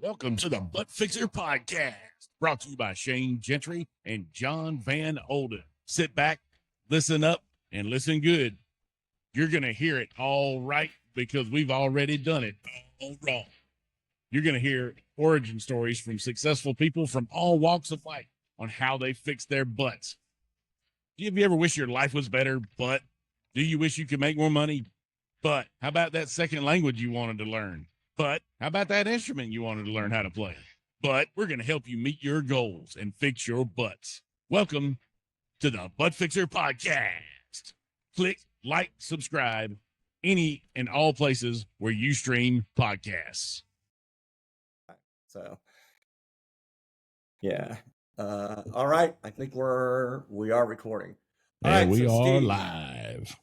Welcome to the Butt Fixer Podcast, brought to you by Shane Gentry and John Van Olden. Sit back, listen up, and listen good. You're going to hear it all right because we've already done it all wrong. You're going to hear origin stories from successful people from all walks of life on how they fixed their butts. Do you ever wish your life was better, but do you wish you could make more money? But how about that second language you wanted to learn? But how about that instrument you wanted to learn how to play? But we're going to help you meet your goals and fix your butts. Welcome to the Butt Fixer Podcast. Click, like, subscribe, any and all places where you stream podcasts. So, yeah. All right. I think we are recording. All right, we so are Steve, live.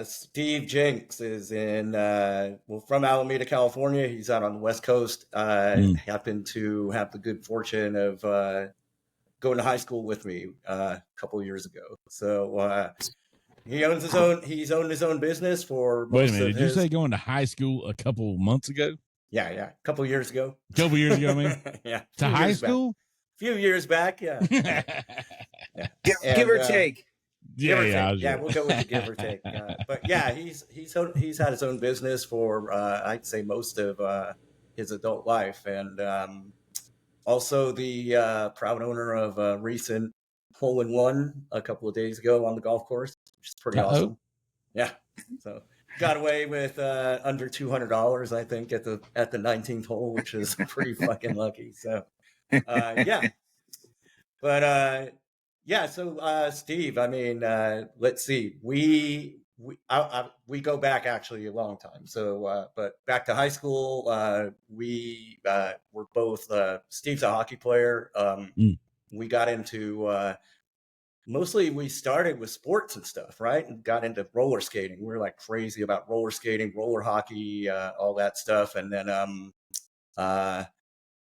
Steve Jenks is from Alameda, California. He's out on the West Coast. Happened to have the good fortune of going to high school with me a couple of years ago. So he owns his own. He's owned his own business for most Wait a minute. of Did his. you say going to high school a couple months ago? Yeah, a couple of years ago. A couple years ago, man. Yeah, to high school. A few years back, yeah. Yeah. Give or take. Yeah, we'll go with the give or take. But yeah, he's had his own business for I'd say most of his adult life, and also the proud owner of a recent hole-in-one a couple of days ago on the golf course, which is pretty awesome. Yeah, so got away with under $200, I think, at the 19th hole, which is pretty fucking lucky. So yeah, but. Yeah, so Steve, I mean, let's see. We go back actually a long time. So, but back to high school, we were both. Steve's a hockey player. We got into mostly. We started with sports and stuff, right? And got into roller skating. We were like crazy about roller skating, roller hockey, all that stuff. And then,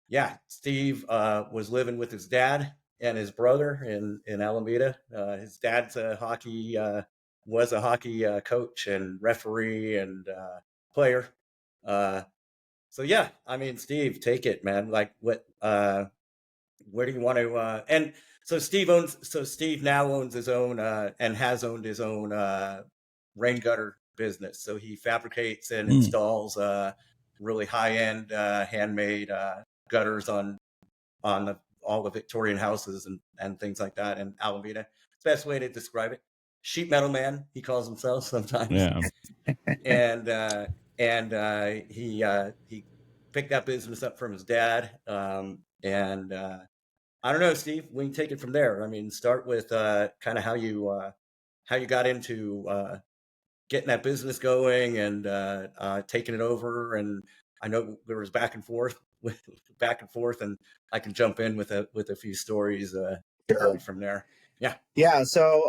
yeah, Steve was living with his dad and his brother in Alameda. His dad's was a hockey coach and referee and player. So yeah, I mean, Steve, take it, man. Like, what? Where do you want to? And so Steve now owns his own and has owned his own rain gutter business. So he fabricates and installs really high end handmade gutters on all the Victorian houses and things like that in Alameda. It's the best way to describe it. Sheet metal man, he calls himself sometimes. Yeah. and he picked that business up from his dad. And I don't know, Steve, we can take it from there. I mean, start with kind of how you got into getting that business going and taking it over. And I know there was back and forth, and I can jump in with a few stories from there. Yeah. So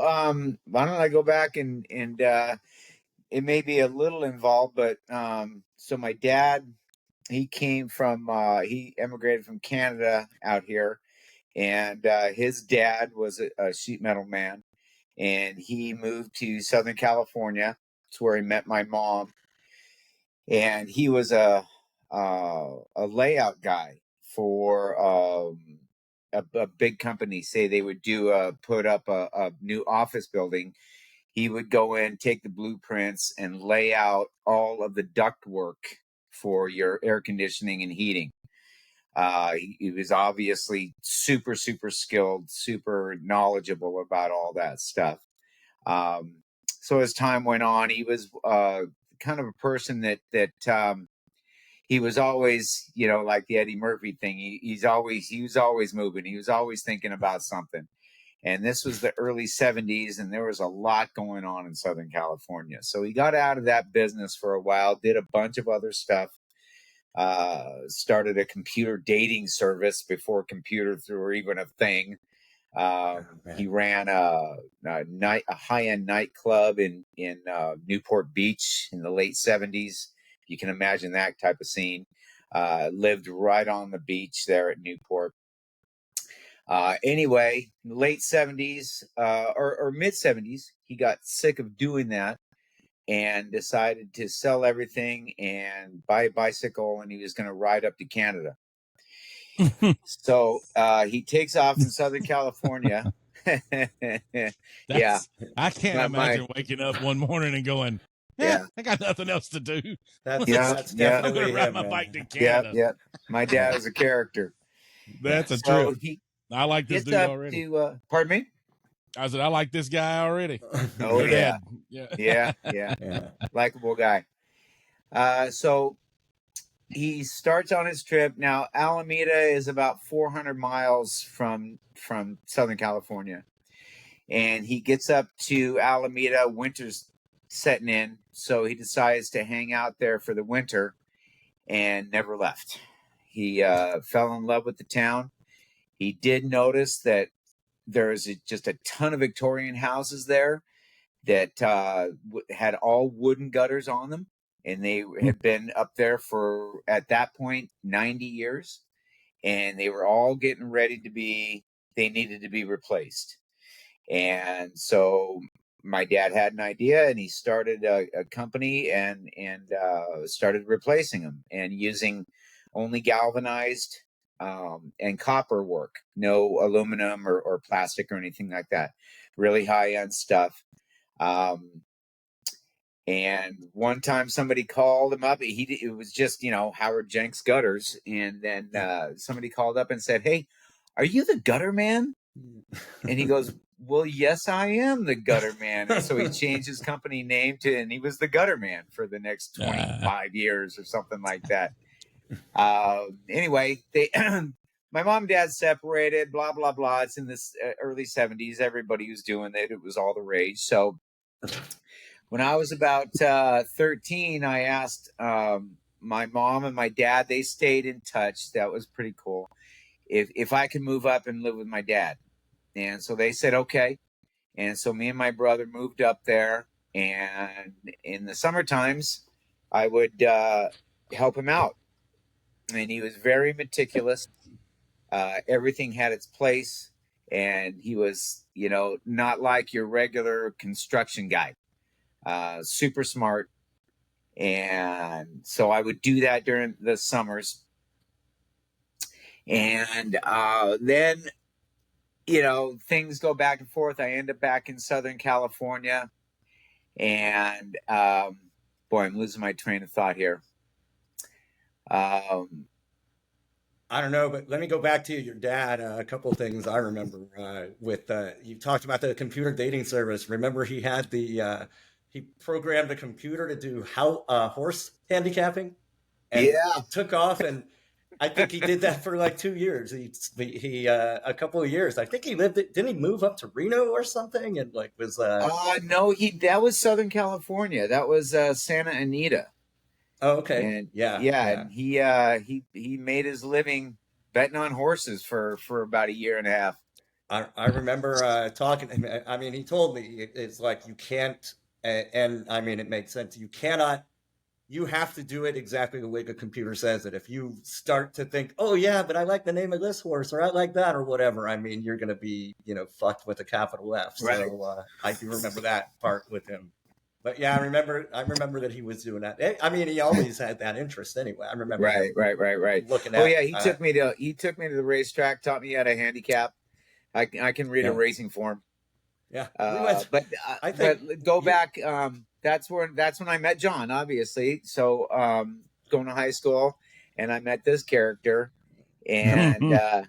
why don't I go back and it may be a little involved, but so my dad, he emigrated from Canada out here, and his dad was a sheet metal man, and he moved to Southern California. It's where he met my mom, and he was a layout guy for a big company. Say they would put up a new office building. He would go in, take the blueprints, and lay out all of the duct work for your air conditioning and heating. He was obviously super, super skilled, super knowledgeable about all that stuff. So as time went on, he was kind of a person that he was always, like the Eddie Murphy thing. He was always moving. He was always thinking about something. And this was the early 70s, and there was a lot going on in Southern California. So he got out of that business for a while, did a bunch of other stuff, started a computer dating service before computers were even a thing. He ran a high-end nightclub in Newport Beach in the late 70s. You can imagine that type of scene. Lived right on the beach there at Newport. Anyway, late 70s or mid 70s, he got sick of doing that, and decided to sell everything and buy a bicycle, and he was going to ride up to Canada. So he takes off in Southern California. Yeah. I can't imagine waking up one morning and going, Yeah. I got nothing else to do. That's I'm definitely going to ride him, my man. bike to Canada. Yeah. My dad was a character. That's a So trip. he I like this gets dude up already. to, pardon me? I said, I like this guy already. Oh, Your yeah. dad. Yeah. Likeable guy. So he starts on his trip. Now, Alameda is about 400 miles from Southern California. And he gets up to Alameda. Winter's setting in. So he decides to hang out there for the winter and never left. He fell in love with the town. He did notice that there's just a ton of Victorian houses there that had all wooden gutters on them. And they had been up there for, at that point, 90 years. And they were all getting ready they needed to be replaced. And so my dad had an idea, and he started a company and started replacing them and using only galvanized and copper work, no aluminum or plastic or anything like that. Really high end stuff. And one time somebody called him up. It was just, Howard Jenks gutters. And then somebody called up and said, "Hey, are you the gutter man?" And he goes, "Well, yes, I am the gutter man." And so he changed his company name and he was the gutter man for the next 25 years or something like that. Anyway, my mom and dad separated, blah, blah, blah. It's in this early 70s. Everybody was doing it. It was all the rage. So when I was about 13, I asked my mom and my dad, they stayed in touch. That was pretty cool. If I could move up and live with my dad. And so they said, okay. And so me and my brother moved up there. And in the summer times, I would help him out. And he was very meticulous. Everything had its place. And he was, not like your regular construction guy. Super smart. And so I would do that during the summers. And then, things go back and forth. I end up back in Southern California. And boy, I'm losing my train of thought here. I don't know, but let me go back to your dad. A couple of things I remember with you talked about the computer dating service. Remember, he had he programmed a computer to do horse handicapping, and it took off. And I think he did that for like 2 years. He a couple of years. I think he lived it. Didn't he move up to Reno or something? And was no, that was Southern California. That was Santa Anita. Oh, okay. And and he made his living betting on horses for about a year and a half. I remember talking to him. I mean, he told me it's like you can't, and I mean, it makes sense. You cannot. You have to do it exactly the way the computer says it. If you start to think, "Oh yeah, but I like the name of this horse, or I like that, or whatever," I mean, you're going to be, fucked with a capital F. Right. So I do remember that part with him. But yeah, I remember that he was doing that. I mean, he always had that interest anyway. I remember. Right. Looking at. Oh yeah, he took me to the racetrack, taught me how to handicap. I can read a racing form. Yeah. But go back. That's when I met John, obviously. So going to high school, and I met this character, and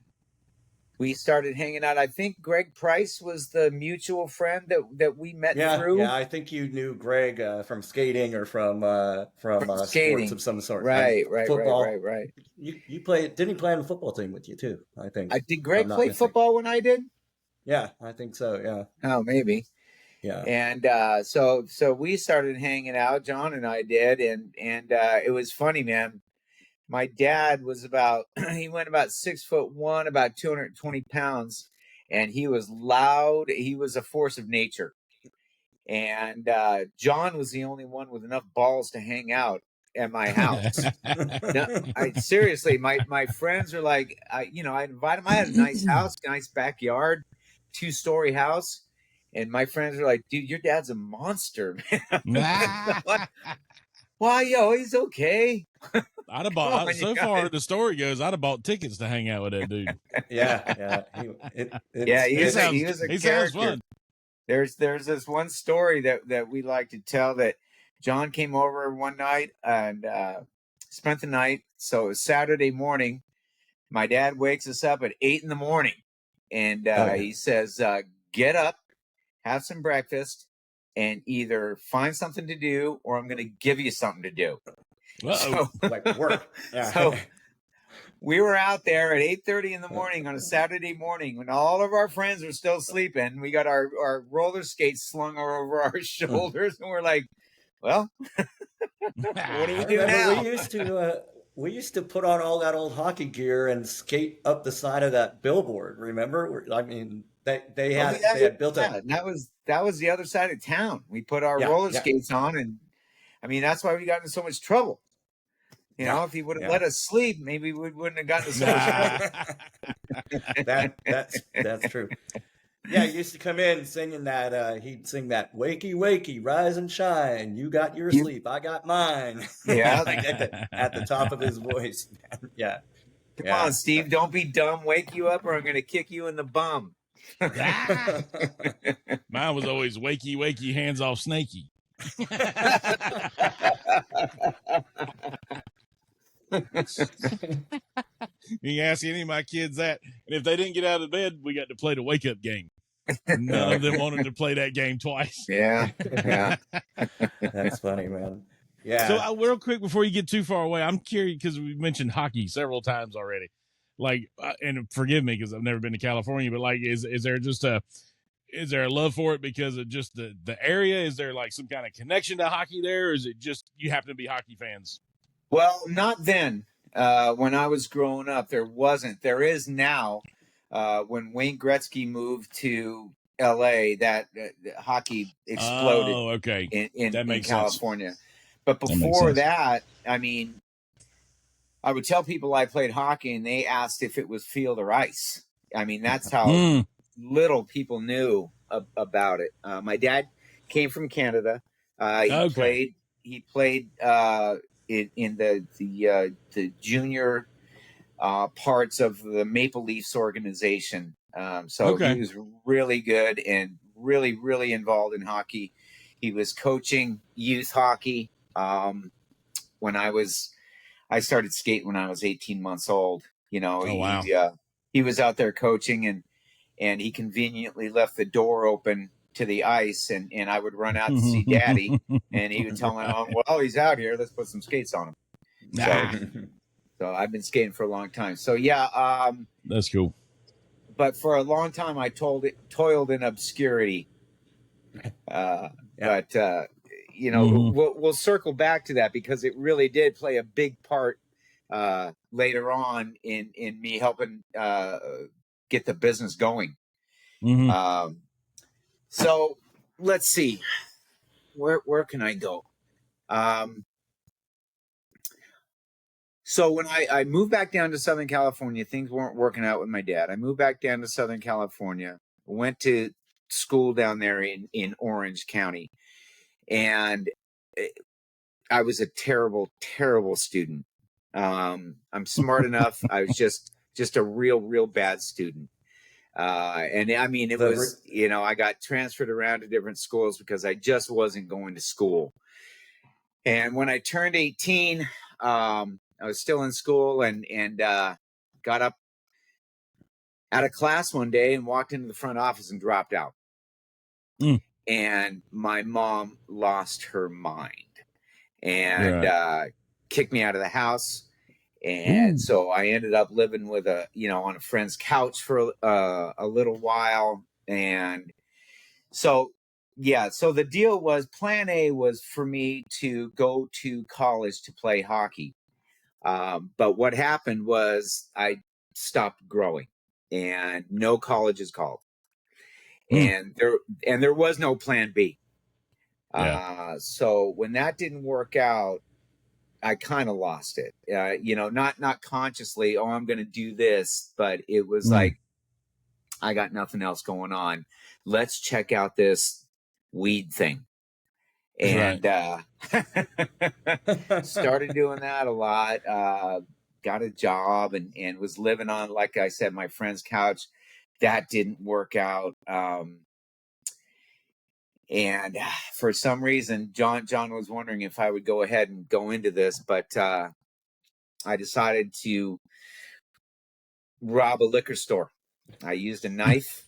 we started hanging out. I think Greg Price was the mutual friend that we met through. Yeah, I think you knew Greg from skating or from skating sports of some sort. Right. Football. Right. You played? Didn't he play on the football team with you too? I think. Did Greg play football when I did? Yeah, I think so. Yeah. Oh, maybe. Yeah. And so we started hanging out. John and I did, and it was funny, man. My dad was he went about 6'1", about 220 pounds, and he was loud. He was a force of nature. And John was the only one with enough balls to hang out at my house. Seriously, my friends are I invite him. I had a nice house, nice backyard, 2-story house. And my friends were like, dude, your dad's a monster, man. Nah. Why, yo, he's okay. I'd have Come bought. on, So you far, guys. the story goes, I'd have bought tickets to hang out with that dude. Yeah. Yeah, He sounds. he was a He sounds character. fun. There's this one story that we like to tell, that John came over one night and spent the night. So it was Saturday morning. My dad wakes us up at 8 a.m. and he says, get up, have some breakfast, and either find something to do or I'm going to give you something to do. Uh-oh. So, Like work. Yeah. so we were out there at 8:30 in the morning on a Saturday morning when all of our friends were still sleeping. We got our roller skates slung over our shoulders, and we're like, well, what do we I do remember now? we used to put on all that old hockey gear and skate up the side of that billboard. Remember? I mean, they had built yeah, a and that was the other side of town. We put our yeah roller yeah skates on, and I mean that's why we got in so much trouble. You know, if he would have let us sleep, maybe we wouldn't have gotten in so much trouble. That's true. Yeah, he used to come in singing that. He'd sing that "Wakey, wakey, rise and shine. You got your sleep, I got mine." Yeah. Like at the top of his voice. Yeah, Come on, Steve, don't be dumb. Wake you up, or I'm going to kick you in the bum. Mine was always wakey, wakey, hands off, snaky. You ask any of my kids that, and if they didn't get out of bed, we got to play the wake up game. None of them wanted to play that game twice. Yeah. That's funny, man. Yeah. So, real quick before you get too far away, I'm curious because we mentioned hockey several times already. Like, and forgive me because I've never been to California, but like, is there just is there a love for it because of just the area? Is there like some kind of connection to hockey there, or is it just you happen to be hockey fans? Well, not then. When I was growing up, there wasn't. There is now. When Wayne Gretzky moved to LA, that hockey exploded. Oh, okay. In California. Sense. But before that, I mean, I would tell people I played hockey, and they asked if it was field or ice. I mean, that's how little people knew about it. My dad came from Canada. He played in the junior parts of the Maple Leafs organization. So he was really good and really, really involved in hockey. He was coaching youth hockey. When I started skating when I was 18 months old. You know, he was out there coaching, and he conveniently left the door open to the ice, and I would run out to see Daddy, and he would tell my mom, well, he's out here, let's put some skates on him. So I've been skating for a long time. So yeah, that's cool. But for a long time, I toiled in obscurity. But you know, we'll circle back to that because it really did play a big part later on in me helping get the business going. So let's see, where can I go? So when I moved back down to Southern California, things weren't working out with my dad. I moved back down to Southern California, went to school down there in Orange County. And I was a terrible, terrible student. I'm smart enough. I was just a real bad student. And I mean, it was, you know, I got transferred around to different schools because I just wasn't going to school. And when I turned 18, I was still in school and got up out of class one day and walked into the front office and dropped out. And my mom lost her mind and kicked me out of the house. And so I ended up living with on a friend's couch for a little while. And so, yeah, so the deal was plan A was for me to go to college to play hockey. But what happened was I stopped growing and no colleges called. And there was no plan B. So when that didn't work out, I kind of lost it. Not consciously, I'm going to do this, but it was like I got nothing else going on. Let's check out this weed thing. And started doing that a lot. Got a job and was living on, like I said, my friend's couch. That didn't work out. And for some reason, John was wondering if I would go ahead and go into this, but I decided to rob a liquor store. I used a knife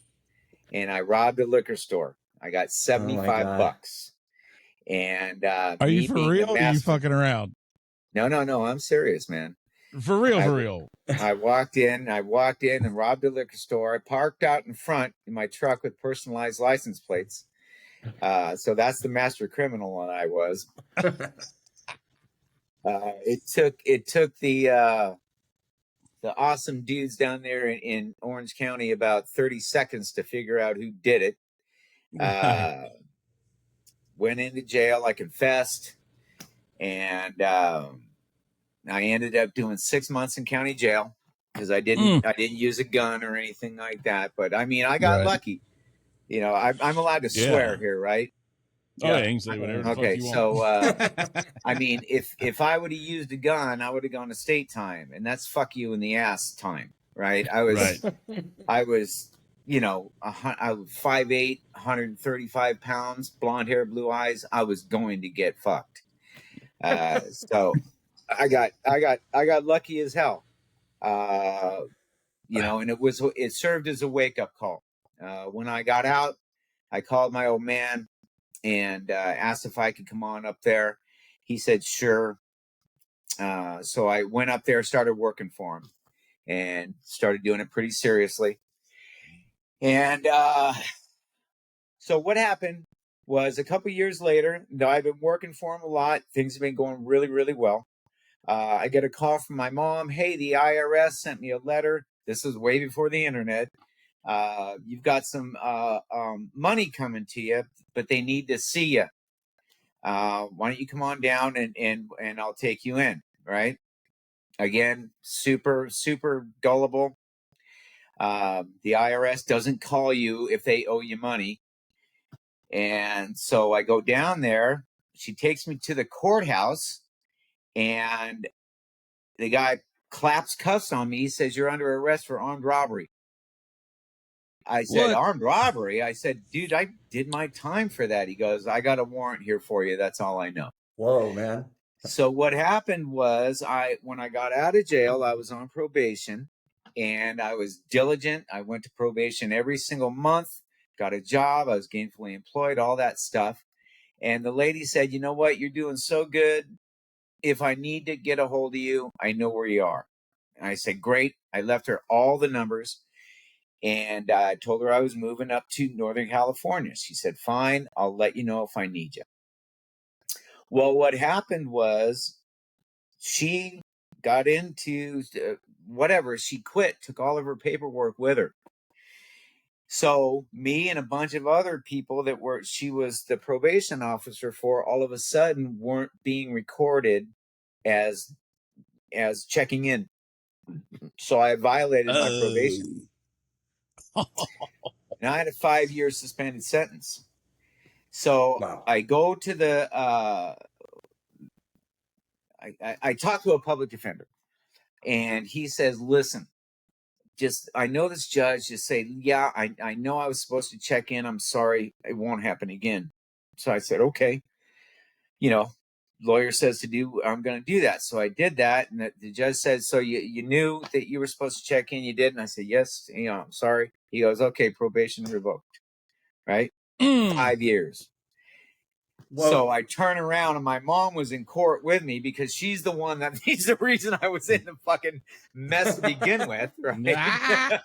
and I robbed a liquor store. I got $75. And are you for real? Or are you fucking around? No, I'm serious, man. For real. I walked in and robbed a liquor store. I parked out in front in my truck with personalized license plates. So that's the master criminal that I was. It took the awesome dudes down there in Orange County about 30 seconds to figure out who did it. Went into jail. I confessed, and I ended up doing 6 months in county jail because I didn't use a gun or anything like that. But I mean, I got lucky. You know, I'm allowed to swear here, right? Oh, yeah, you can say whatever the fuck you want. So I mean, if I would have used a gun, I would have gone to state time, and that's fuck you in the ass time, right? I was, you know, I was 5'8", 135 pounds, blonde hair, blue eyes. I was going to get fucked. So I got lucky as hell. You know, and it served as a wake up call. When I got out, I called my old man and asked if I could come on up there. He said, sure. So I went up there, started working for him, and started doing it pretty seriously. And so what happened was a couple years later, I've been working for him a lot. Things have been going really, really well. I get a call from my mom. Hey, the IRS sent me a letter. This was way before the internet. You've got some money coming to you, but they need to see you. Why don't you come on down and I'll take you in, right? Again, super, super gullible. The IRS doesn't call you if they owe you money. And so I go down there. She takes me to the courthouse, and the guy claps cuffs on me. He says, you're under arrest for armed robbery. I said, armed robbery? I said, dude, I did my time for that. He goes, I got a warrant here for you. That's all I know. Whoa, man. So what happened was when I got out of jail, I was on probation, and I was diligent. I went to probation every single month, got a job. I was gainfully employed, all that stuff. And the lady said, you know what? You're doing so good. If I need to get a hold of you, I know where you are. And I said, great. I left her all the numbers. And I told her I was moving up to Northern California. She said, fine, I'll let you know if I need you. Well, what happened was she got into whatever. She quit, took all of her paperwork with her. So me and a bunch of other people she was the probation officer for, all of a sudden weren't being recorded as checking in. So I violated my probation. And I had a 5-year suspended sentence. So wow. I go to the I talk to a public defender, and he says, listen, I know this judge, just say, yeah, I know I was supposed to check in. I'm sorry. It won't happen again. So I said, okay, you know, lawyer says to do, I'm going to do that. So I did that. And the judge said, so you knew that you were supposed to check in. You did. And I said, yes, you know, I'm sorry. He goes, okay, probation revoked. Right. 5 years. Whoa. So I turn around, and my mom was in court with me because she's the one he's the reason I was in the fucking mess to begin with. Right.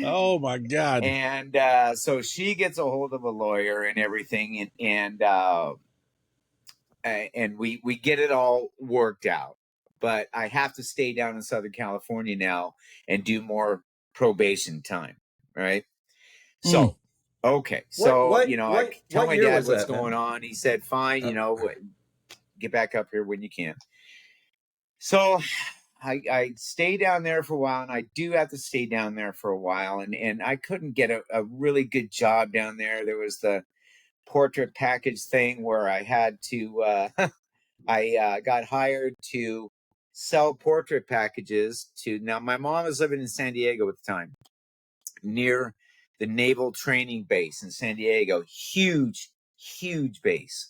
Oh my God. And so she gets a hold of a lawyer and everything. And we get it all worked out, but I have to stay down in Southern California now and do more probation time. Right. So, okay. So, I tell my dad what's going on. He said, fine, get back up here when you can. So I stay down there for a while, and I do have to stay down there for a while, and I couldn't get a really good job down there. There was the portrait package thing where I had to I got hired to sell portrait packages to. Now my mom was living in San Diego at the time, near the Naval Training Base in San Diego. Huge base.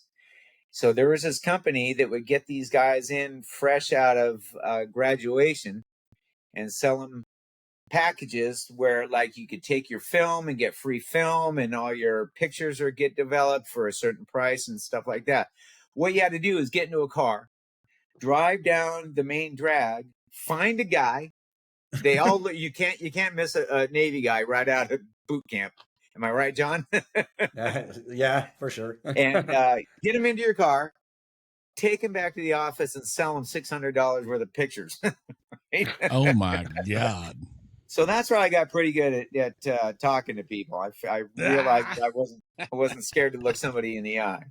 So there was this company that would get these guys in fresh out of graduation and sell them packages where, like, you could take your film and get free film, and all your pictures are get developed for a certain price and stuff like that. What you had to do is get into a car, drive down the main drag, find a guy. They all you can't miss a Navy guy right out of boot camp. Am I right, John? Yeah, for sure. And get him into your car, take him back to the office, and sell him $600 worth of pictures. Oh my God. So that's where I got pretty good at talking to people. I realized I wasn't scared to look somebody in the eye.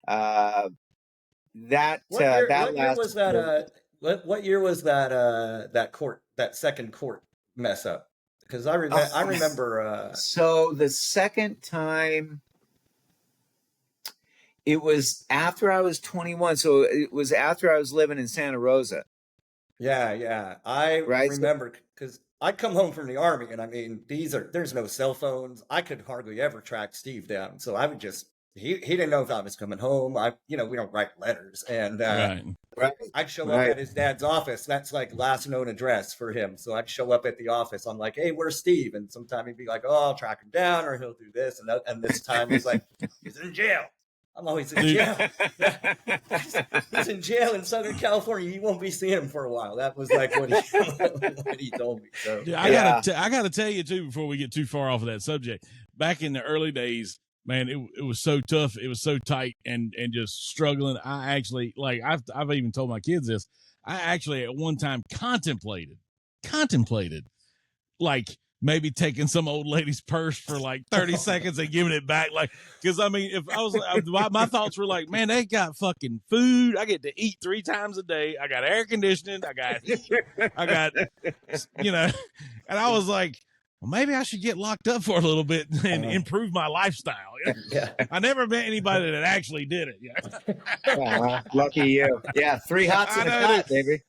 What year was that? What year was that second court mess up? Because I remember. So the second time, it was after I was 21. So it was after I was living in Santa Rosa. Yeah. I remember because I'd come home from the Army, and I mean, there's no cell phones. I could hardly ever track Steve down. So I would just, he didn't know if I was coming home. We don't write letters. And I'd show up at his dad's office. That's like last known address for him. So I'd show up at the office. I'm like, hey, where's Steve? And sometime he'd be like, oh, I'll track him down, or he'll do this. And this time he's like, he's in jail. I'm always in jail. He's in jail in Southern California. You won't be seeing him for a while. That was like what he told me. So Dude, I gotta tell you too, before we get too far off of that subject. Back in the early days, man, it was so tough. It was so tight and just struggling. I actually, like, I've even told my kids this. I actually at one time contemplated, like, maybe taking some old lady's purse for like 30 seconds and giving it back. Like, because I mean, if I was, my thoughts were like, man, they got fucking food. I get to eat 3 times a day. I got air conditioning. I got heat. I got, and I was like, well, maybe I should get locked up for a little bit and improve my lifestyle. Yeah. I never met anybody that actually did it. Yeah. Lucky you. Yeah, 3 hots in a cot, baby.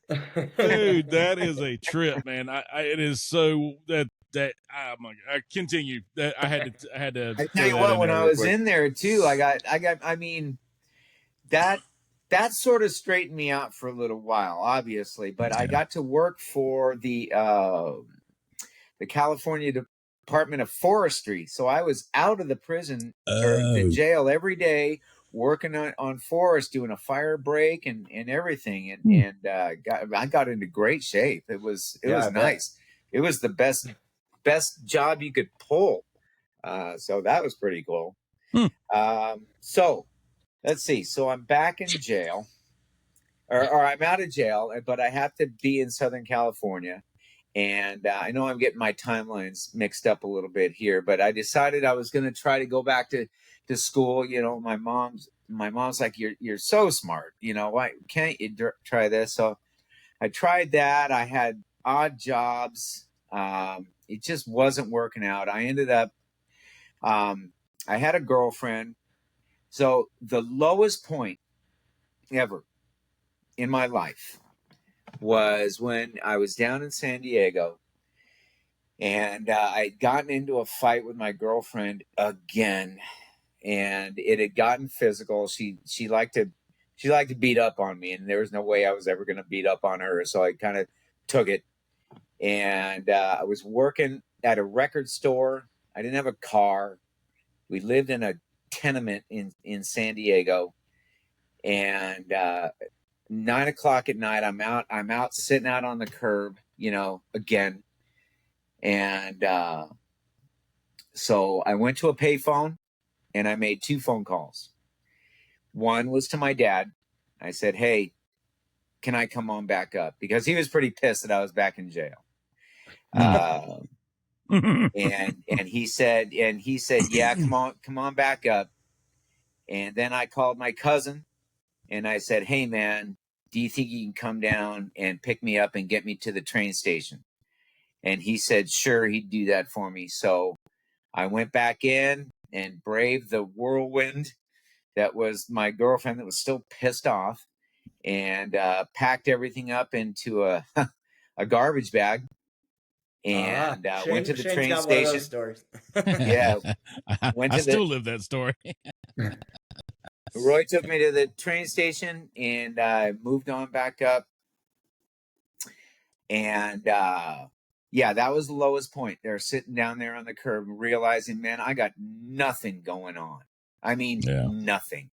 Dude, that is a trip, man. It is so that oh my God. I continue. That I had to. I tell you what, when I was in there too, I mean, that sort of straightened me out for a little while, obviously. But I got to work for the California Department of Forestry, so I was out of the prison or the jail every day, working on forest, doing a fire break and everything, and I got into great shape. It was nice. It was the best job you could pull. So that was pretty cool. So let's see. So I'm back in jail, or I'm out of jail, but I have to be in Southern California. And I know I'm getting my timelines mixed up a little bit here, but I decided I was going to try to go back to school. My mom's like, you're so smart. Why can't you try this? So I tried that. I had odd jobs. It just wasn't working out. I ended up, I had a girlfriend. So the lowest point ever in my life was when I was down in San Diego, and I'd gotten into a fight with my girlfriend again, and it had gotten physical. She liked to beat up on me, and there was no way I was ever going to beat up on her. So I kind of took it, and I was working at a record store. I didn't have a car. We lived in a tenement in San Diego, and 9 o'clock at night, I'm out sitting out on the curb, again. And so I went to a payphone and I made 2 phone calls. One was to my dad. I said, hey, can I come on back up? Because he was pretty pissed that I was back in jail. And he said, yeah, come on back up. And then I called my cousin and I said, hey man, do you think you can come down and pick me up and get me to the train station? And he said, sure, he'd do that for me. So I went back in and braved the whirlwind that was my girlfriend that was still pissed off, and packed everything up into a a garbage bag, and went to the Shane's train got one of station. those stories. Yeah, went I to still live that story. Roy took me to the train station, and I moved on back up. And yeah, that was the lowest point. They're sitting down there on the curb, realizing, man, I got nothing going on. I mean, nothing.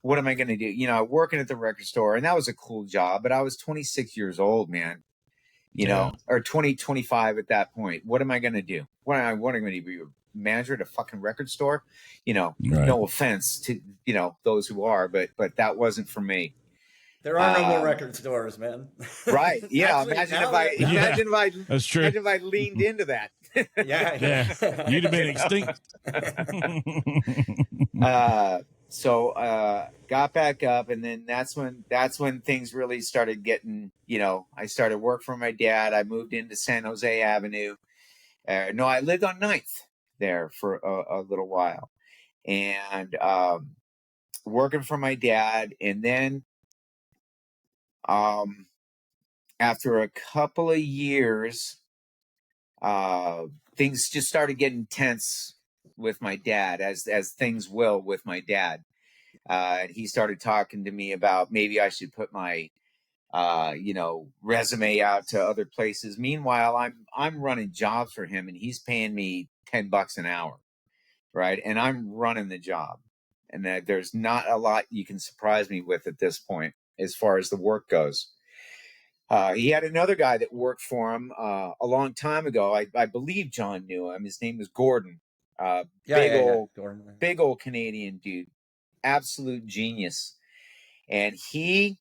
What am I going to do? You know, working at the record store, and that was a cool job, but I was 26 years old, man. You know, or 25 at that point. What am I going to do? What am I going to be? A manager at a fucking record store? You know, no offense to, you know, those who are, but that wasn't for me. There are no more record stores, man. Right? Yeah. Actually, imagine That's true. if I leaned into that. Yeah. You'd have been extinct. So got back up, and then that's when things really started getting, you know, I started work for my dad. I moved into San Jose Avenue. No, I lived on 9th there for a little while, and working for my dad. And then after a couple of years, things just started getting tense with my dad, as things will with my dad. He started talking to me about maybe I should put my you know, resume out to other places. Meanwhile, I'm running jobs for him, and he's paying me $10 an hour, right? And I'm running the job, and there's not a lot you can surprise me with at this point as far as the work goes. He had another guy that worked for him a long time ago. I believe John knew him. His name was Gordon. Big old Canadian dude, absolute genius. And he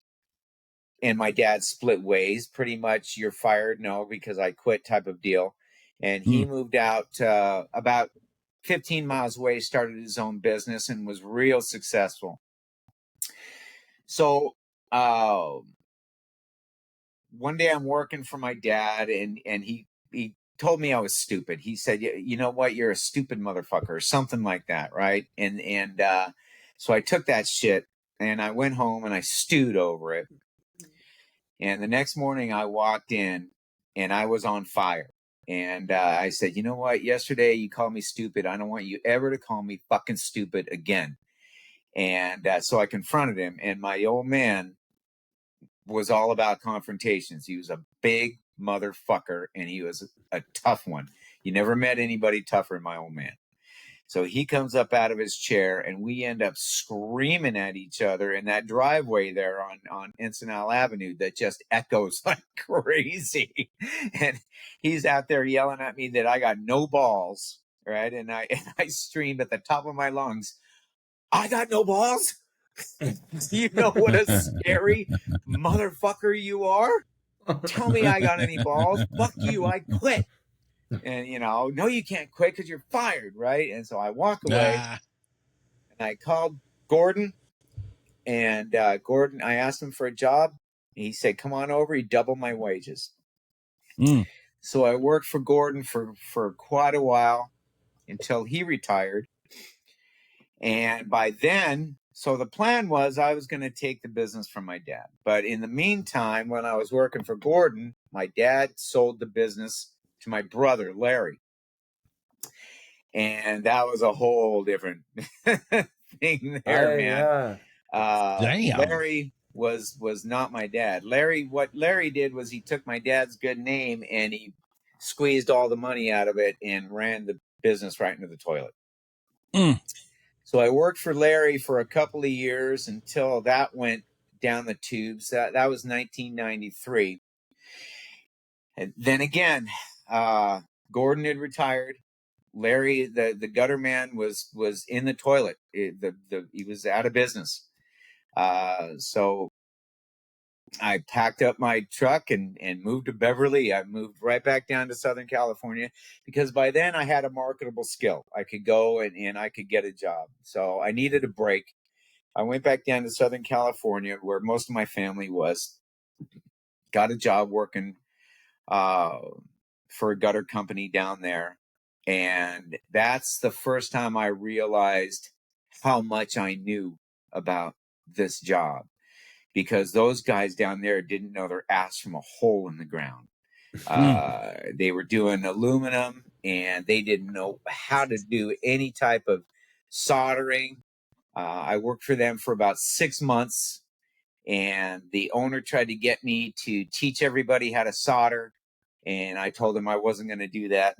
and my dad split ways. Pretty much, you're fired, no, because I quit type of deal. And he moved out about 15 miles away, started his own business, and was real successful. So one day I'm working for my dad, and he told me I was stupid. He said, you know what, you're a stupid motherfucker, or something like that, right? And so I took that shit, and I went home and I stewed over it. And the next morning I walked in, and I was on fire. And I said, you know what, yesterday you called me stupid. I don't want you ever to call me fucking stupid again. And so I confronted him, and my old man was all about confrontations. He was a big motherfucker, and he was a tough one. You never met anybody tougher than my old man. So he comes up out of his chair, and we end up screaming at each other in that driveway there on Encinal Avenue that just echoes like crazy. And he's out there yelling at me that I got no balls, right? And I screamed at the top of my lungs, I got no balls? You know what a scary motherfucker you are? Tell me I got any balls. Fuck you, I quit. And, you know, no, you can't quit because you're fired, right? And so I walk away, and I called Gordon, and Gordon, I asked him for a job. He said, come on over. He doubled my wages. So I worked for Gordon for quite a while until he retired. And by then, so the plan was I was going to take the business from my dad. But in the meantime, when I was working for Gordon, my dad sold the business to my brother, Larry. And that was a whole different thing there, man. Damn. Larry was not my dad. What Larry did was he took my dad's good name and he squeezed all the money out of it and ran the business right into the toilet. So I worked for Larry for a couple of years until that went down the tubes. That was 1993. And then again, Gordon had retired. Larry, the gutter man, was in the toilet. He was out of business. So I packed up my truck and moved to Beverly. I moved right back down to Southern California because by then I had a marketable skill. I could go and I could get a job. So I needed a break. I went back down to Southern California where most of my family was. got a job working for a gutter company down there. And that's the first time I realized how much I knew about this job, because those guys down there didn't know their ass from a hole in the ground. They were doing aluminum, and they didn't know how to do any type of soldering. I worked for them for about 6 months, and the owner tried to get me to teach everybody how to solder. And I told him I wasn't going to do that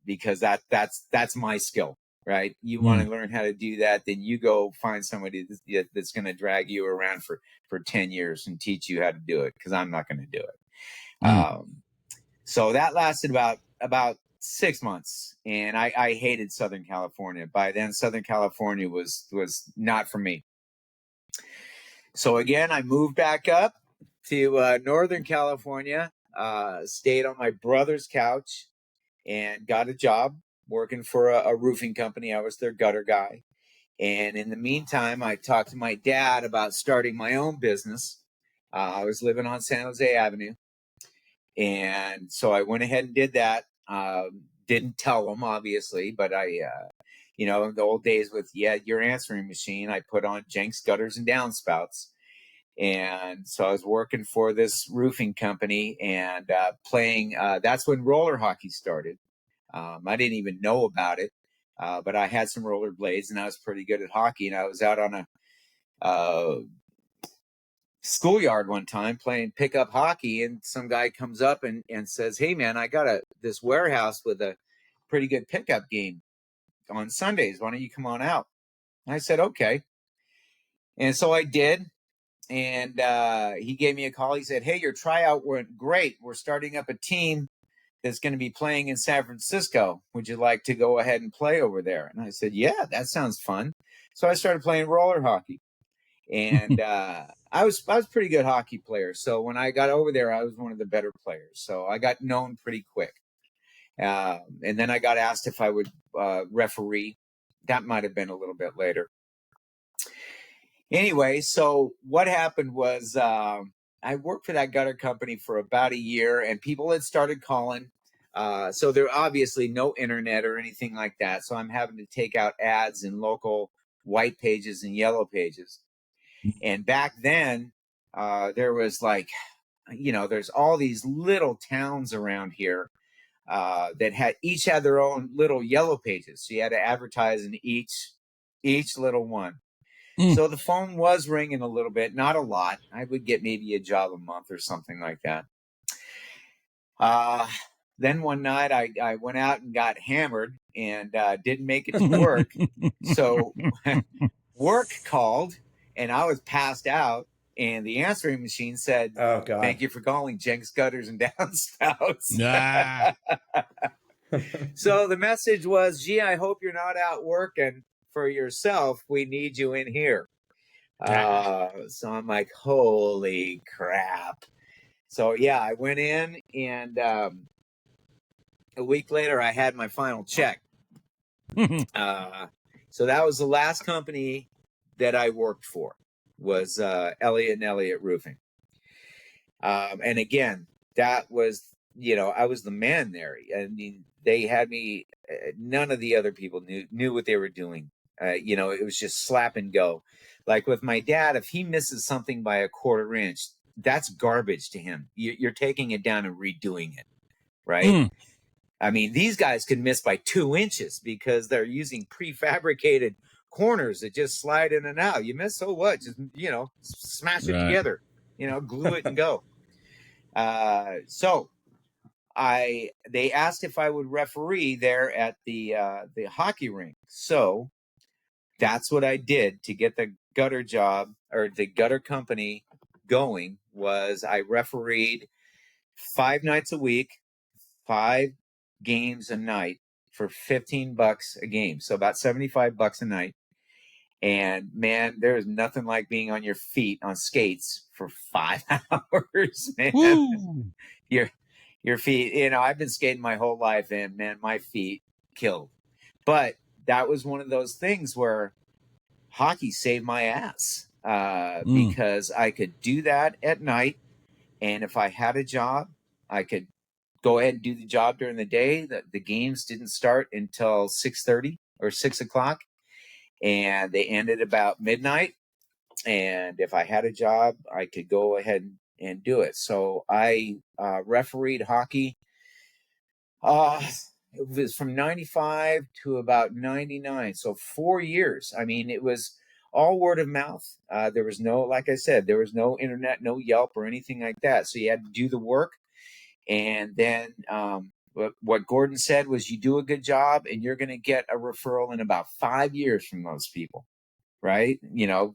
because that's my skill, right? You want to learn how to do that, then you go find somebody that's going to drag you around for 10 years and teach you how to do it, because I'm not going to do it. So that lasted about 6 months, and I hated Southern California. By then, Southern California was not for me. So again, I moved back up to Northern California, stayed on my brother's couch, and got a job working for a roofing company. I was their gutter guy. And in the meantime, I talked to my dad about starting my own business. I was living on San Jose Avenue. And so I went ahead and did that. Didn't tell him, obviously, but I, in the old days with your answering machine, I put on Jenks gutters and downspouts. And so I was working for this roofing company and playing. That's when roller hockey started. I didn't even know about it, but I had some roller blades and I was pretty good at hockey. And I was out on a schoolyard one time playing pickup hockey, and some guy comes up and says, "Hey, man, I got this warehouse with a pretty good pickup game on Sundays. Why don't you come on out?" And I said, "Okay." And so I did. And he gave me a call. He said, "Hey, your tryout went great. We're starting up a team that's going to be playing in San Francisco. Would you like to go ahead and play over there?" And I said, "Yeah, that sounds fun." So I started playing roller hockey. And I was a pretty good hockey player. So when I got over there, I was one of the better players. So I got known pretty quick. And then I got asked if I would referee. That might have been a little bit later. Anyway, so what happened was I worked for that gutter company for about a year, and people had started calling. So there obviously no internet or anything like that. So I'm having to take out ads in local white pages and yellow pages. And back then, there was there's all these little towns around here that each had their own little yellow pages. So you had to advertise in each little one. So the phone was ringing a little bit, not a lot. I would get maybe a job a month or something like that. Then one night I went out and got hammered and didn't make it to work. So work called and I was passed out, and the answering machine said, "Oh, God. Thank you for calling Jenks Gutters and Downspouts." So the message was, "Gee, I hope you're not out working for yourself. We need you in here." So I'm like, holy crap. So yeah, I went in, and a week later I had my final check. So that was the last company that I worked for, was Elliott and Elliott Roofing. And again, that was, I was the man there. I mean, they had me, none of the other people knew what they were doing. It was just slap and go. Like with my dad, if he misses something by a quarter inch, that's garbage to him. You're taking it down and redoing it, right? I mean, these guys can miss by 2 inches because they're using prefabricated corners that just slide in and out. You miss, so what? Just, smash it together, glue it and go. So they asked if I would referee there at the hockey rink. So that's what I did to get the gutter job, or the gutter company going. Was I refereed 5 nights a week, 5 games a night for $15 a game. So about $75 a night. And man, there is nothing like being on your feet on skates for 5 hours, man. Woo! Your feet, I've been skating my whole life, and man, my feet killed. But that was one of those things where hockey saved my ass. because I could do that at night. And if I had a job, I could go ahead and do the job during the day. The games didn't start until 6:30 or 6 o'clock, and they ended about midnight. And if I had a job, I could go ahead and do it. So I refereed hockey. It was from 95 to about 99. So 4 years. I mean, it was all word of mouth. There was no, like I said, there was no internet, no Yelp or anything like that. So you had to do the work. And then what Gordon said was, you do a good job and you're going to get a referral in about 5 years from those people. Right.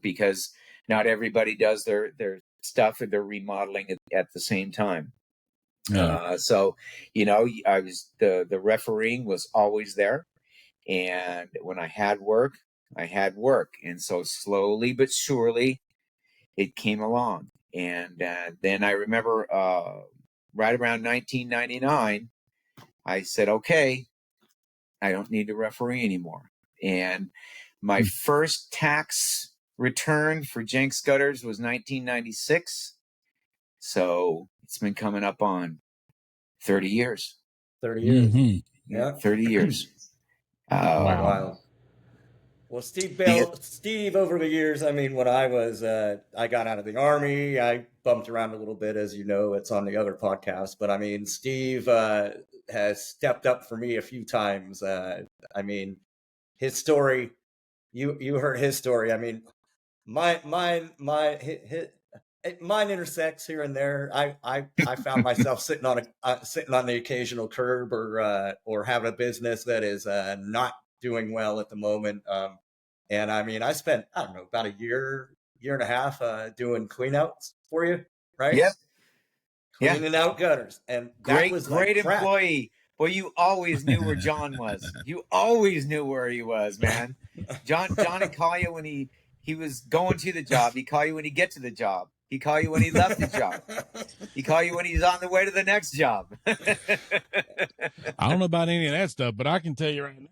Because not everybody does their stuff, and they're remodeling it at the same time. Yeah. So, I was the refereeing was always there. And when I had work. And so slowly but surely it came along. And then I remember right around 1999, I said, okay, I don't need to referee anymore. And my first tax return for Jenks gutters was 1996. So it's been coming up on 30 years. 30 years. Mm-hmm. Yeah. 30 years. Wow. Well, Steve, over the years, I mean, when I got out of the Army, I bumped around a little bit, as you know, it's on the other podcast, but I mean, Steve has stepped up for me a few times. I mean, his story, you heard his story. I mean, mine intersects here and there. I found myself sitting on the occasional curb, or having a business that is not doing well at the moment. And I mean, I spent, I don't know, about a year and a half doing cleanouts for you, right? Yep. Cleaning out gutters, and that was great like crack. employee. Well, you always knew where John was. You always knew where he was, man. John would call you when he was going to the job. He'd call you when he get to the job. He'd call you when he left the job. He'd call you when he's on the way to the next job. I don't know about any of that stuff, but I can tell you right now,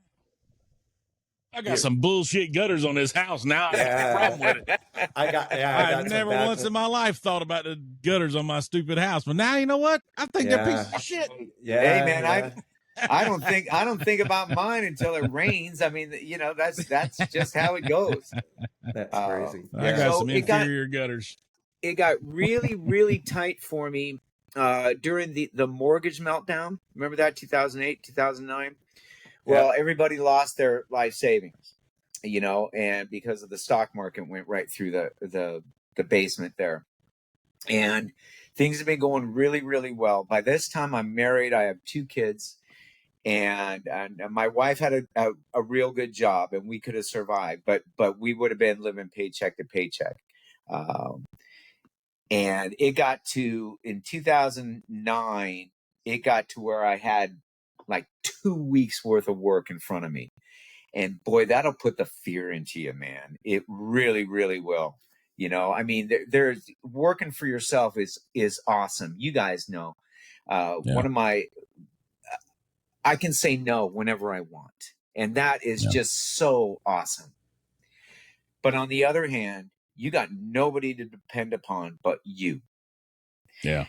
I got some bullshit gutters on this house now. I have a problem with it. I never once in my life thought about the gutters on my stupid house, but now you know what? I think they're pieces of shit. Yeah, hey man, I don't think about mine until it rains. I mean, that's just how it goes. That's crazy. I got some inferior gutters. It got really, really tight for me during the mortgage meltdown. Remember that 2008, 2009? Well, everybody lost their life savings, and because of the stock market went right through the basement there. And things have been going really, really well. By this time, I'm married. I have 2 kids. And my wife had a real good job, and we could have survived. But we would have been living paycheck to paycheck. And it got to, in 2009, it got to where I had like 2 weeks worth of work in front of me. And boy, that'll put the fear into you, man. It really, really will. I mean, there's working for yourself is awesome. You guys know, one of my, I can say no whenever I want. And that is just so awesome. But on the other hand, you got nobody to depend upon but you. Yeah.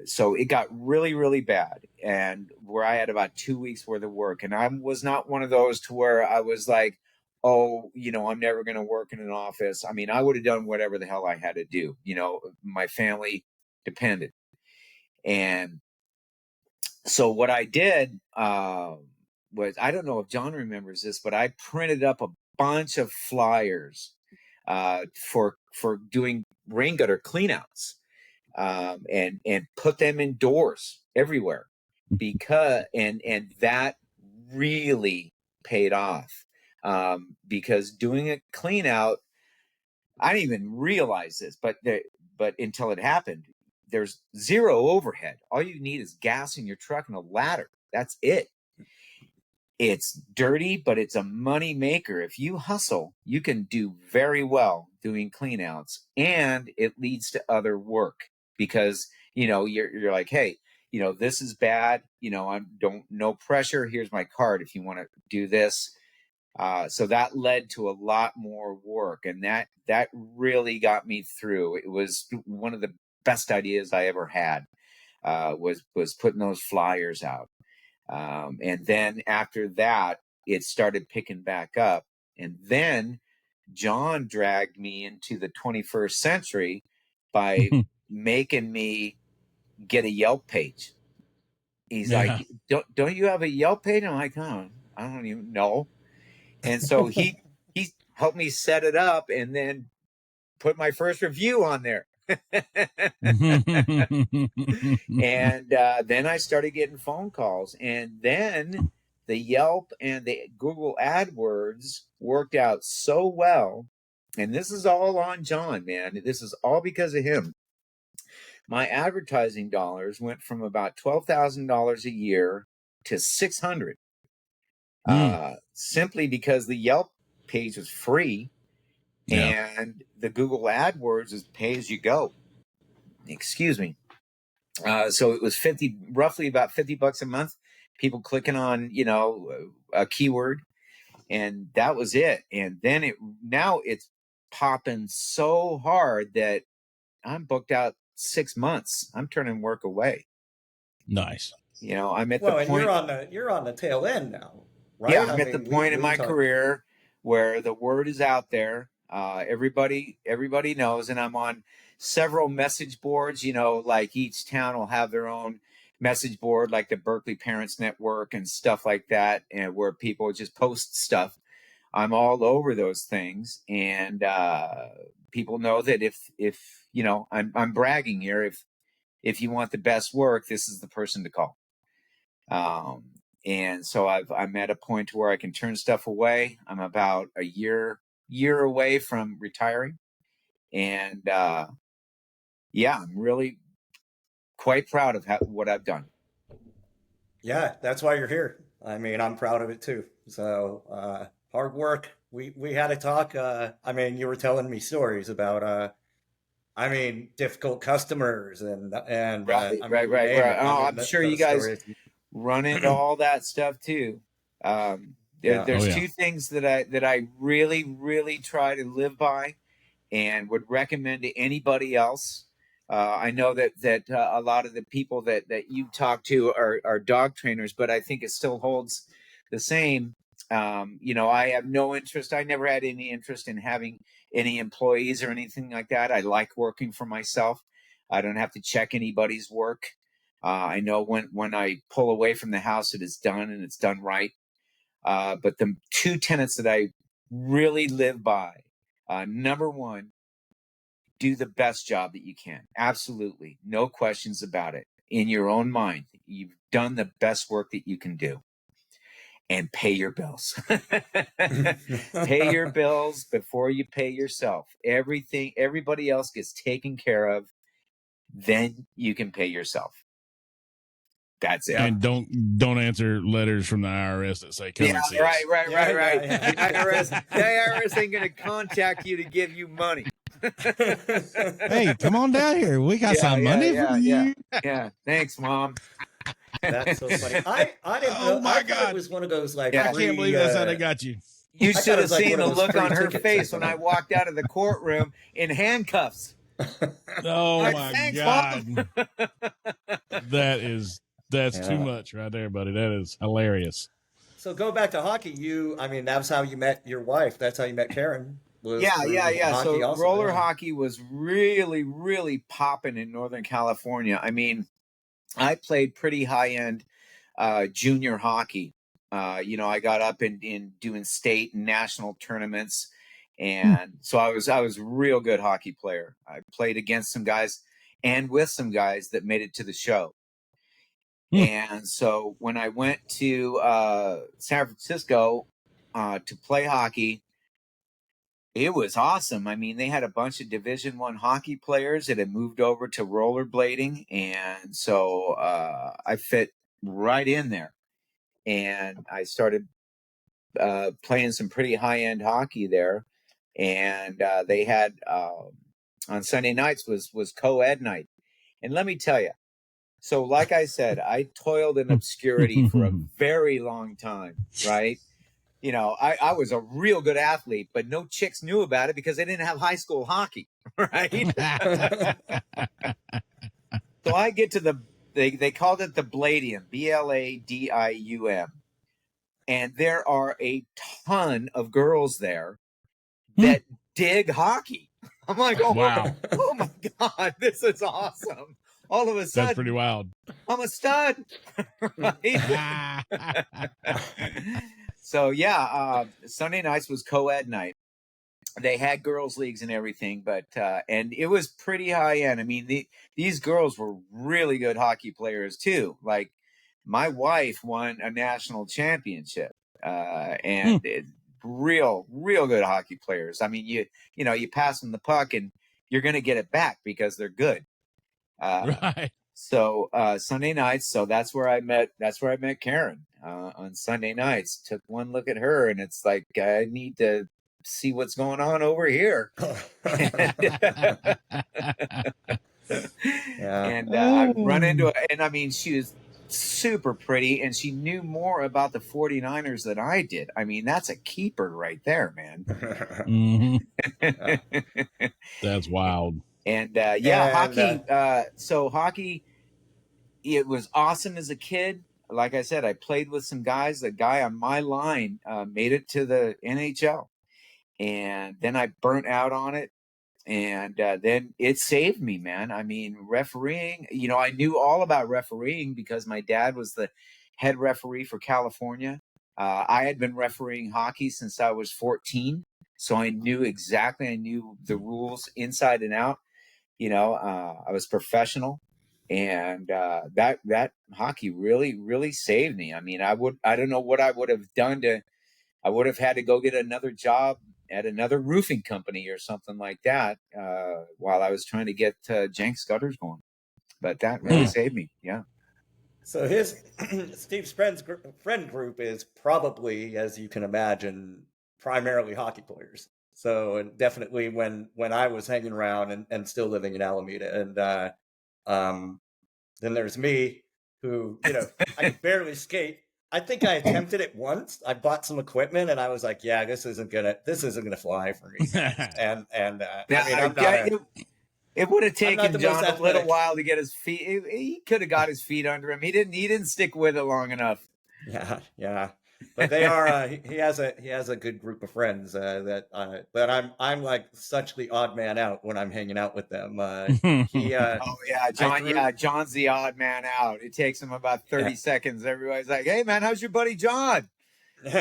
So it got really, really bad, and where I had about 2 weeks worth of work, and I was not one of those to where I was like, oh, I'm never going to work in an office. I mean, I would have done whatever the hell I had to do. My family depended. And so what I did was, I don't know if John remembers this, but I printed up a bunch of flyers for doing rain gutter cleanouts. And put them indoors everywhere, because and that really paid off, because doing a clean out, I didn't even realize this, but until it happened, there's zero overhead. All you need is gas in your truck and a ladder. That's it. It's dirty, but it's a money maker. If you hustle, you can do very well doing cleanouts, and it leads to other work, because you're like, hey, this is bad. No pressure. Here's my card if you want to do this. So that led to a lot more work, and that really got me through. It was one of the best ideas I ever had, was putting those flyers out. And then after that, it started picking back up. And then John dragged me into the 21st century by making me get a Yelp page. He's like, don't you have a Yelp page? I'm like, oh, I don't even know. And so he helped me set it up and then put my first review on there. And then I started getting phone calls, and then the Yelp and the Google AdWords worked out so well. And this is all on John, man. This is all because of him. My advertising dollars went from about $12,000 a year to $600, simply because the Yelp page was free, and the Google AdWords is pay as you go. Excuse me. So it was roughly about $50 a month. People clicking on, a keyword, and that was it. And then now it's popping so hard that I'm booked out 6 months. I'm turning work away. Nice. I'm at the point. You're on the tail end now, right? Yeah, I'm at the point in my career where the word is out there. Everybody knows, and I'm on several message boards. Like each town will have their own message board, like the Berkeley Parents Network and stuff like that, and where people just post stuff. I'm all over those things, and people know that if I'm bragging here. If you want the best work, this is the person to call. And so I'm at a point where I can turn stuff away. I'm about a year away from retiring, and I'm really quite proud of what I've done. Yeah, that's why you're here. I mean, I'm proud of it too. So hard work. We had a talk. You were telling me stories about difficult customers and right. Oh, I'm sure you guys run into all that stuff too. There's two things that I really, really try to live by and would recommend to anybody else. I know that a lot of the people that you talk to are dog trainers, but I think it still holds the same. I have no interest. I never had any interest in having any employees or anything like that. I like working for myself. I don't have to check anybody's work. I know when I pull away from the house, it is done and it's done right. But the two tenets that I really live by, number one, do the best job that you can. Absolutely. No questions about it. In your own mind, you've done the best work that you can do. And pay your bills. Pay your bills before you pay yourself. Everybody else gets taken care of. Then you can pay yourself. That's it. And don't answer letters from the IRS that say come and see us. Right. The IRS ain't going to contact you to give you money. Hey, come on down here. We got some money for you. Yeah. Thanks, Mom. That's so funny. I didn't know. I thought it was one of those I can't believe that's how they got you. You should have seen the look on her face when I walked out of the courtroom in handcuffs. Oh my God. That's too much right there, buddy. That is hilarious. So go back to hockey. That's how you met your wife. That's how you met Karen. Yeah. So roller hockey was really, really popping in Northern California. I played pretty high-end junior hockey. I got up in doing state and national tournaments, and so I was a real good hockey player. I played against some guys and with some guys that made it to the show. And so when I went to San Francisco to play hockey, it was awesome. They had a bunch of Division I hockey players that had moved over to rollerblading, and so I fit right in there. And I started playing some pretty high-end hockey there. And they had on Sunday nights was co-ed night. And let me tell you, so like I said, I toiled in obscurity for a very long time, right? you know, I was a real good athlete, but no chicks knew about it because they didn't have high school hockey, right? So I get to they called it the Bladium, Bladium, and there are a ton of girls there that dig hockey. I'm like, Wow. oh my God, this is awesome. All of a sudden, That's pretty wild. I'm a stud. Right? So yeah, Sunday nights was co-ed night. They had girls leagues and everything, but and it was pretty high end. I mean, these girls were really good hockey players too. Like my wife won a national championship, and real good hockey players. I mean, you know, you pass them the puck and you're going to get it back because they're good. Right. So Sunday nights, so that's where I met Karen on Sunday nights. Took one look at her, and it's like I need to see what's going on over here. And I run into her, and I mean, she was super pretty, and she knew more about the 49ers than I did. I mean, that's a keeper right there, man. That's wild. And hockey. So hockey, it was awesome as a kid. Like I said, I played with some guys. The guy on my line made it to the NHL, and then I burnt out on it. And then it saved me, man. I mean, refereeing, you know, I knew all about refereeing because my dad was the head referee for California. I had been refereeing hockey since I was 14. So I knew the rules inside and out. You know, I was professional, and that hockey really saved me. I mean, I don't know what I would have done I would have had to go get another job at another roofing company or something like that while I was trying to get Jenks gutters going. But that really saved me. Yeah. So Steve's friend group is probably, as you can imagine, primarily hockey players. So, and definitely when I was hanging around and still living in Alameda, and then there's me, who, you know, I could barely skate. I think I attempted it once. I bought some equipment, and I was like, "Yeah, this isn't gonna fly for me." And I mean, it would have taken John a little athletic. While to get his feet. He could have got his feet under him. He didn't stick with it long enough. Yeah. But they are. He has a good group of friends that I'm like such the odd man out when I'm hanging out with them. John's the odd man out. It takes him about 30 seconds. Everybody's like, "Hey man, how's your buddy John?" The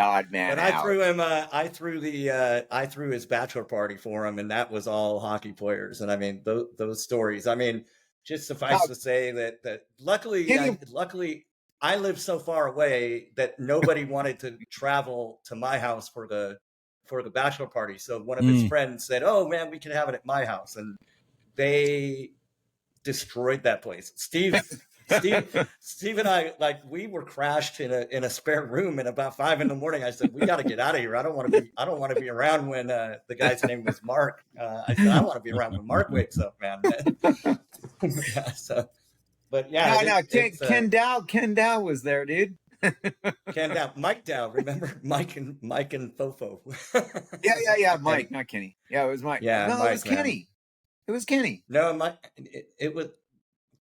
odd man. But I threw him. I threw his bachelor party for him, and that was all hockey players. And I mean those stories. I mean, just suffice to say that luckily. I live so far away that nobody wanted to travel to my house for the bachelor party. So one of his friends said, "Oh man, we can have it at my house," and they destroyed that place. Steve and I, like, we were crashed in a spare room, and about 5 a.m. I said, "We got to get out of here. I don't want to be around when the guy's name was Mark." I said, "I want to be around when Mark wakes up, man." Yeah, so. But yeah, Ken Dow was there, dude. Ken Dow, Mike Dow, remember Mike and Fofo? Yeah, Mike, not Kenny. Yeah, it was Mike. Yeah, no, Mike, it was Kenny. Man. It was Kenny. No, Mike. It was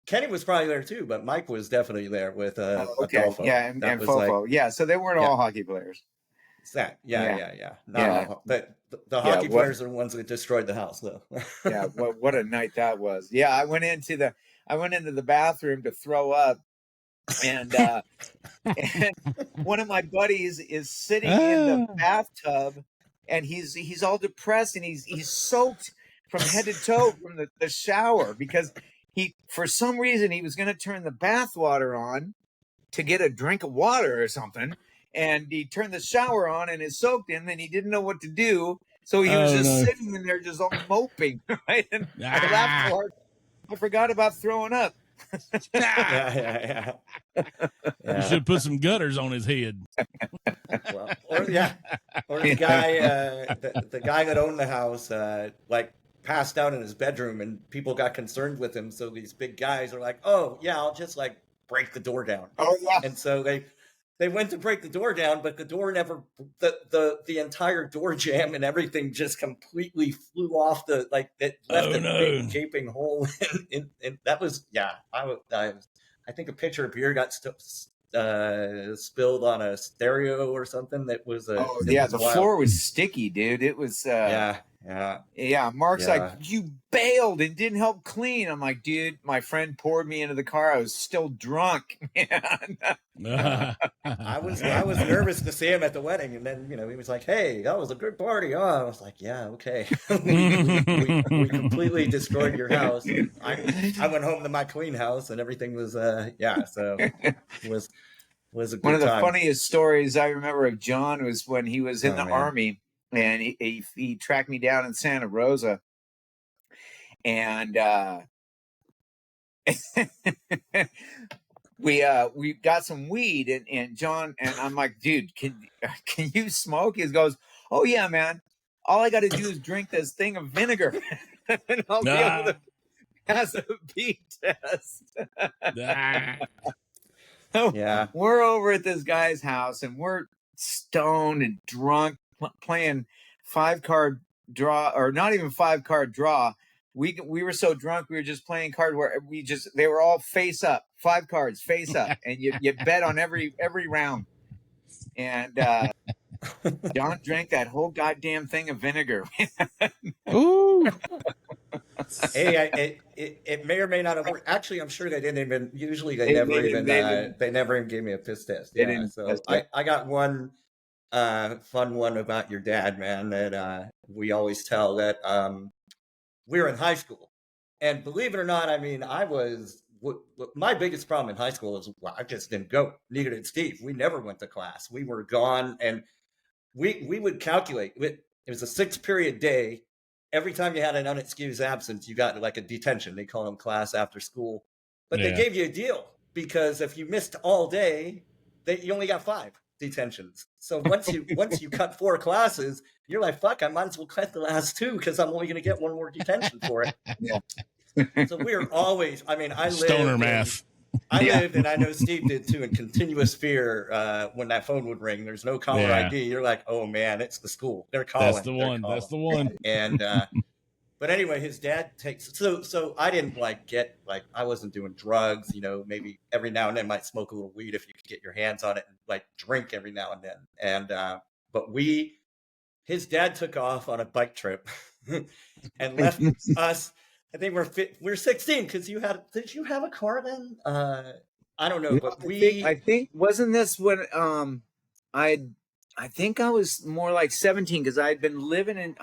Kenny was probably there too, but Mike was definitely there with Adolfo. Yeah, and Fofo. Like, so they weren't all hockey players. Yeah. But the hockey players are the ones that destroyed the house, though. Yeah, what a night that was. Yeah, I went into the bathroom to throw up, and one of my buddies is sitting in the bathtub, and he's all depressed, and he's soaked from head to toe from the shower because for some reason he was going to turn the bath water on to get a drink of water or something. And he turned the shower on and is soaked in, and he didn't know what to do. So he was sitting in there just all moping, right? And I laughed hard. I forgot about throwing up. Yeah. You should put some gutters on his head. Well, or the guy, the guy that owned the house, like passed out in his bedroom, and people got concerned with him. So these big guys are like, "Oh yeah, I'll just like break the door down." Oh yeah. And so they went to break the door down, but the door never, the entire door jamb and everything just completely flew off it left big gaping hole. And that was, I think a pitcher of beer got spilled on a stereo or something. That was the floor was sticky, dude. It was, Mark's like, you bailed and didn't help clean. I'm like, dude, my friend poured me into the car. I was still drunk, man. I was nervous to see him at the wedding, and then he was like, "Hey, that was a good party." Oh, I was like, "Yeah, okay." we completely destroyed your house. I went home to my clean house, and everything was So it was a good one of the time. funniest stories I remember of John was when he was in the Army, and he tracked me down in Santa Rosa, and we got some weed, and John, and I'm like, dude, can you smoke? He goes, oh yeah, man. All I got to do is drink this thing of vinegar, and I'll be able to pass a pee test. We're over at this guy's house, and we're stoned and drunk, playing 5-card draw, or not even 5-card draw. We were so drunk, we were just playing card where they were all face up, 5 cards face up, and you bet on every round. And John drank that whole goddamn thing of vinegar. Ooh. Hey, it may or may not have worked. Actually, I'm sure they didn't even. Usually, they never even gave me a piss test. Yeah, so I got one fun one about your dad, man. That we always tell that we were in high school, and believe it or not, I mean, my biggest problem in high school is I just didn't go. Neither did Steve. We never went to class. We were gone, and we would calculate. It was a 6-period day. Every time you had an unexcused absence, you got like a detention. They call them class after school. But they gave you a deal, because if you missed all day, you only got 5 detentions. So once you cut 4 classes, you're like, fuck, I might as well cut the last 2 because I'm only going to get 1 more detention for it. Yeah. So we were always, I mean, I lived stoner math. lived, and I know Steve did too, in continuous fear when that phone would ring. There's no caller ID. You're like, oh man, it's the school. They're calling. That's the one. And but anyway, his dad takes so I didn't I wasn't doing drugs. Maybe every now and then might smoke a little weed if you could get your hands on it, and drink every now and then. And but his dad took off on a bike trip and left us. I think we're 16 because did you have a car then? I don't know, but I think wasn't this when I think I was more like 17 because I had been living in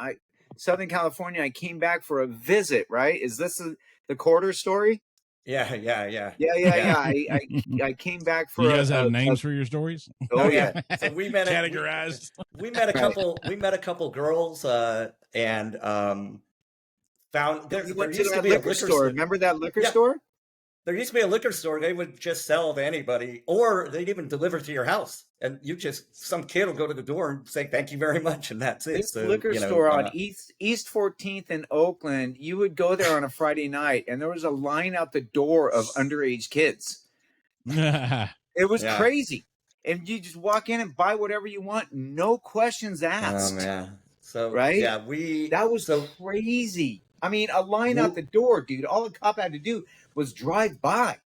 Southern California. I came back for a visit, right? Is this the quarter story? Yeah. I came back for. You guys have names for your stories? Oh yeah. So we met categorized. We met a couple girls, and found there used to be a liquor store. Remember that liquor store? There used to be a liquor store. They would just sell to anybody, or they'd even deliver to your house. And some kid will go to the door and say, "Thank you very much," and that's it. This liquor store on East 14th in Oakland, you would go there on a Friday night, and there was a line out the door of underage kids. It was crazy, and you just walk in and buy whatever you want, no questions asked. Oh man, so right? Yeah, that was crazy. I mean, a line out the door, dude. All the cop had to do was drive by.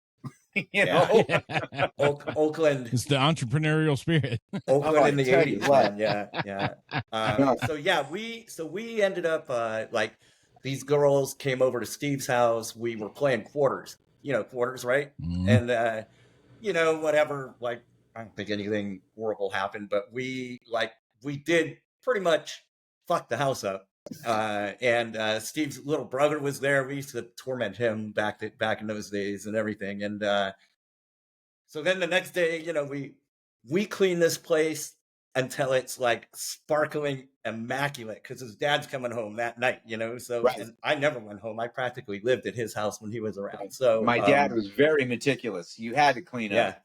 Oakland. It's the entrepreneurial spirit. Oakland in the 80s. Yeah. We ended up these girls came over to Steve's house. We were playing quarters. Quarters, right? Mm-hmm. And whatever. I don't think anything horrible happened, but we did pretty much fuck the house up. And Steve's little brother was there. We used to torment him back in those days and everything. And so then the next day, we clean this place until it's sparkling immaculate because his dad's coming home that night. So and I never went home. I practically lived at his house when he was around. So my dad was very meticulous. You had to clean up.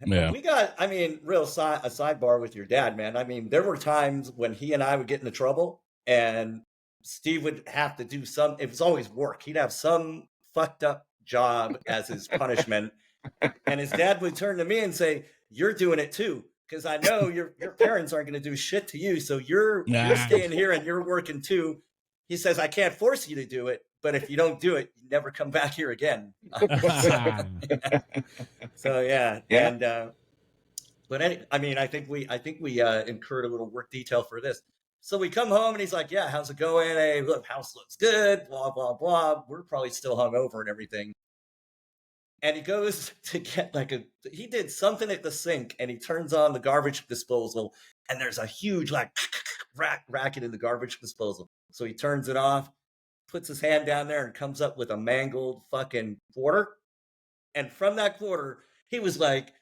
Yeah. We got, a sidebar with your dad, man. I mean, there were times when he and I would get into trouble. And Steve would have to do it was always work. He'd have some fucked up job as his punishment. And his dad would turn to me and say, "You're doing it too, because I know your parents aren't going to do shit to you. So you're staying here and you're working too." He says, "I can't force you to do it, but if you don't do it, you never come back here again." So yeah. And but I think we incurred a little work detail for this. So we come home and he's like, "Yeah, how's it going? Hey, look, house looks good, blah, blah, blah." We're probably still hungover and everything. And he goes to get he did something at the sink and he turns on the garbage disposal and there's a huge racket in the garbage disposal. So he turns it off, puts his hand down there and comes up with a mangled fucking quarter. And from that quarter, he was like,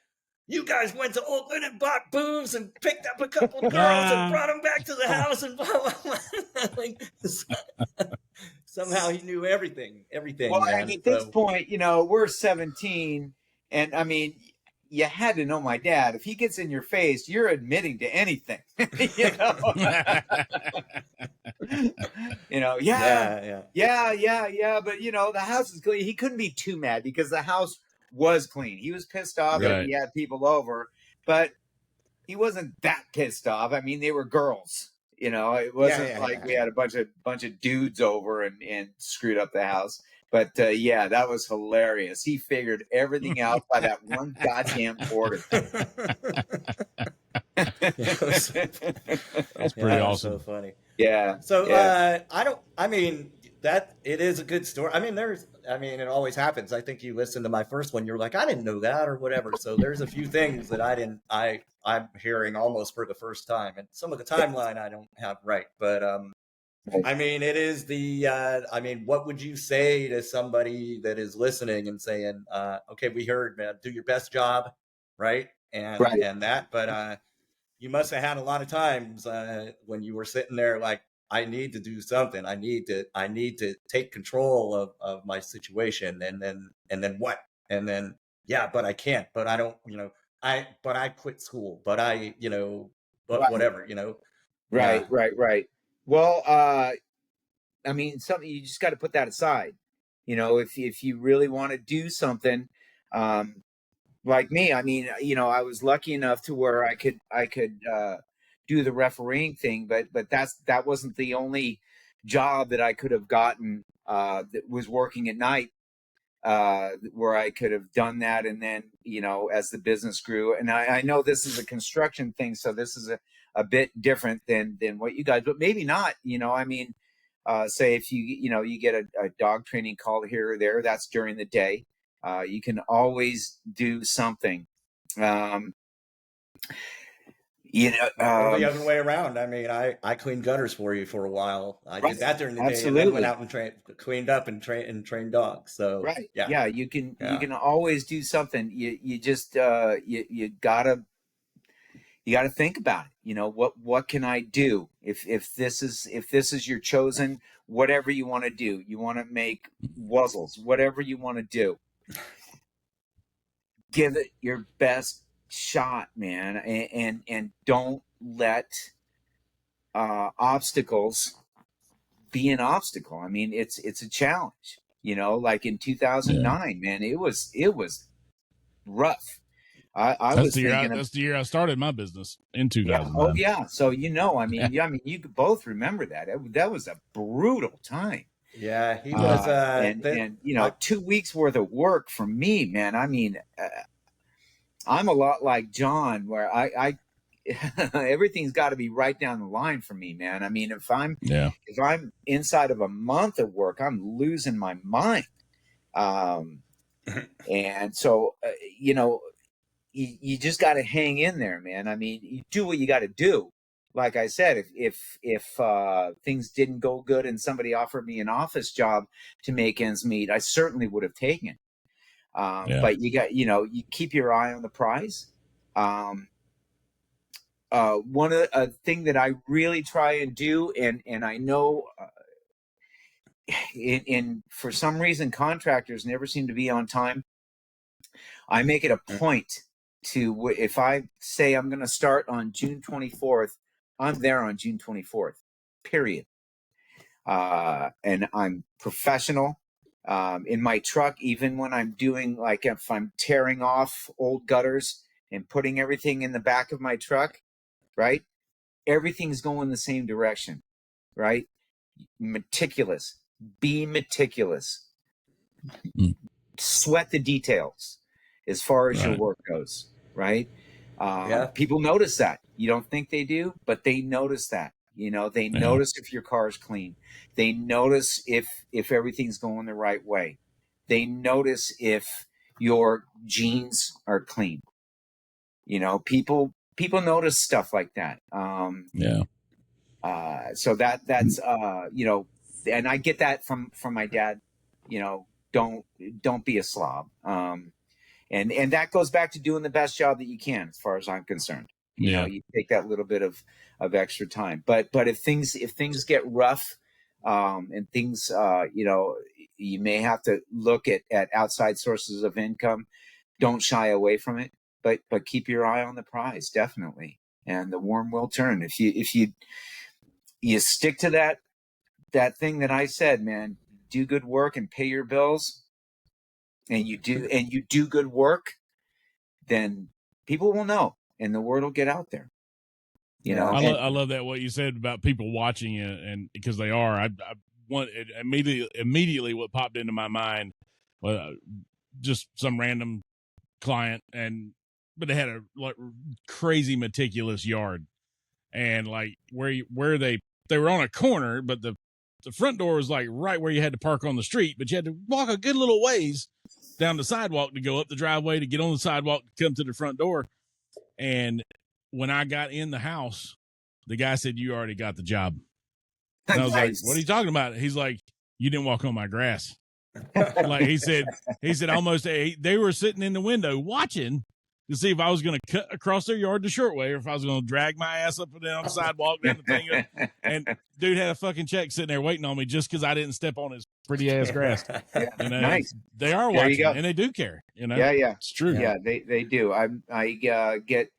"You guys went to Oakland and bought booze and picked up a couple of girls and brought them back to the house and blah, blah, blah." Somehow he knew everything, Well, man. and at this point, we're 17, and I mean, you had to know my dad. If he gets in your face, you're admitting to anything. Yeah. But the house is clean. He couldn't be too mad because the house was clean. He was pissed off that he had people over, but he wasn't that pissed off. I mean, they were girls. It wasn't we had a bunch of dudes over and screwed up the house. But that was hilarious. He figured everything out by that one goddamn quarter. That's pretty awesome. So funny. Yeah. So that it is a good story. It always happens. I think you listened to my first one. You're like, "I didn't know that," or whatever. So there's a few things that I'm hearing almost for the first time, and some of the timeline I don't have right. But it is what would you say to somebody that is listening and saying, "Okay, we heard, man, do your best job," right? And that, but you must have had a lot of times when you were sitting there like, "I need to do something. I need to take control of my situation." And then what? And then, but I can't, but I don't, but I quit school, but whatever, Right. Well, something, you just got to put that aside. If you really want to do something, like me, I was lucky enough to where I could do the refereeing thing, but that wasn't the only job that I could have gotten that was working at night, where I could have done that. And then, as the business grew, and I know this is a construction thing, so this is a bit different than what you guys, but maybe not, say if you get a dog training call here or there, that's during the day. You can always do something. Or the other way around. I cleaned gutters for you for a while. I did that during the day, and then went out and cleaned up and trained dogs. So you can always do something. You just you gotta think about it. What can I do if this is your chosen, whatever you want to do. You want to make wuzzles, whatever you want to do. Give it your best shot, man, and don't let obstacles be an obstacle. It's a challenge. Like in 2009, man, it was rough. That's the year I started my business in 2009. Yeah. So you could both remember that. That was a brutal time. Yeah, he was. And 2 weeks worth of work for me, man. I'm a lot like John, where I everything's got to be right down the line for me, man. If I'm inside of a month of work, I'm losing my mind. And so you just got to hang in there, man. You do what you got to do. Like I said, if things didn't go good and somebody offered me an office job to make ends meet, I certainly would have taken it. But you got, you keep your eye on the prize. One of a thing that I really try and do, and I know, in for some reason contractors never seem to be on time. I make it a point to, if I say I'm going to start on June 24th, I'm there on June 24th, period. And I'm professional. In my truck, even when I'm doing, like, if I'm tearing off old gutters and putting everything in the back of my truck, right? Everything's going the same direction, right? Meticulous. Be meticulous. Sweat the details as far as your work goes, right? People notice that. You don't think they do, but they notice that. You know, they notice if your car's clean. They notice if everything's going the right way. They notice if your jeans are clean. You know, people notice stuff like that. So that's you know, and I get that from my dad. You know, don't be a slob. And that goes back to doing the best job that you can, as far as I'm concerned. You know, you take that little bit of extra time. But if things get rough, and things, you know, you may have to look at outside sources of income. Don't shy away from it, but keep your eye on the prize, definitely. And the worm will turn. If you stick to that thing that I said, man, do good work and pay your bills, and you do good work, then people will know, and the word will get out there. You know, I love that what you said about people watching you, and because they are. I want it immediately. What popped into my mind was just some random client, but they had a like crazy meticulous yard, and like where they were on a corner, but the front door was like right where you had to park on the street, but you had to walk a good little ways down the sidewalk to go up the driveway to get on the sidewalk to come to the front door. And when I got in the house, the guy said, "You already got the job." And I was like, "What are you talking about?" He's like, "You didn't walk on my grass." Like he said almost they were sitting in the window watching to see if I was going to cut across their yard the short way or if I was going to drag my ass up and down the sidewalk down the thing. And dude had a fucking check sitting there waiting on me just because I didn't step on his pretty ass grass. You know, nice. They are watching and they do care. You know, it's true. Yeah, they do. I get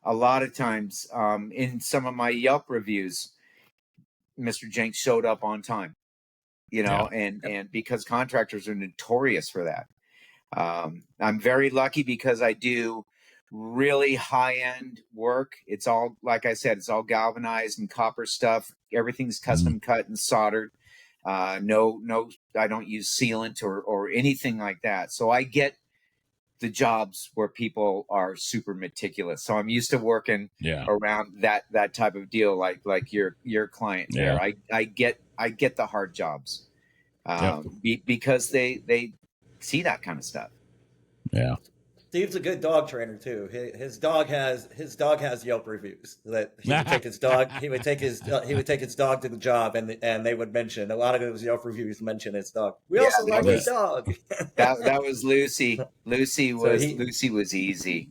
a lot of times in some of my Yelp reviews, Mr. Jenks showed up on time. You know, and because contractors are notorious for that. I'm very lucky because I do really high-end work. It's all, like I said, it's all galvanized and copper stuff. Everything's custom cut and soldered. No, I don't use sealant or anything like that. So I get the jobs where people are super meticulous. So I'm used to working around that type of deal, like your client there. I get the hard jobs because they see that kind of stuff. Yeah. Steve's a good dog trainer too. His dog has Yelp reviews that he would take his dog. He would take his dog to the job, and they would mention a lot of those Yelp reviews mention his dog. We also like his dog. That was Lucy. Lucy was easy.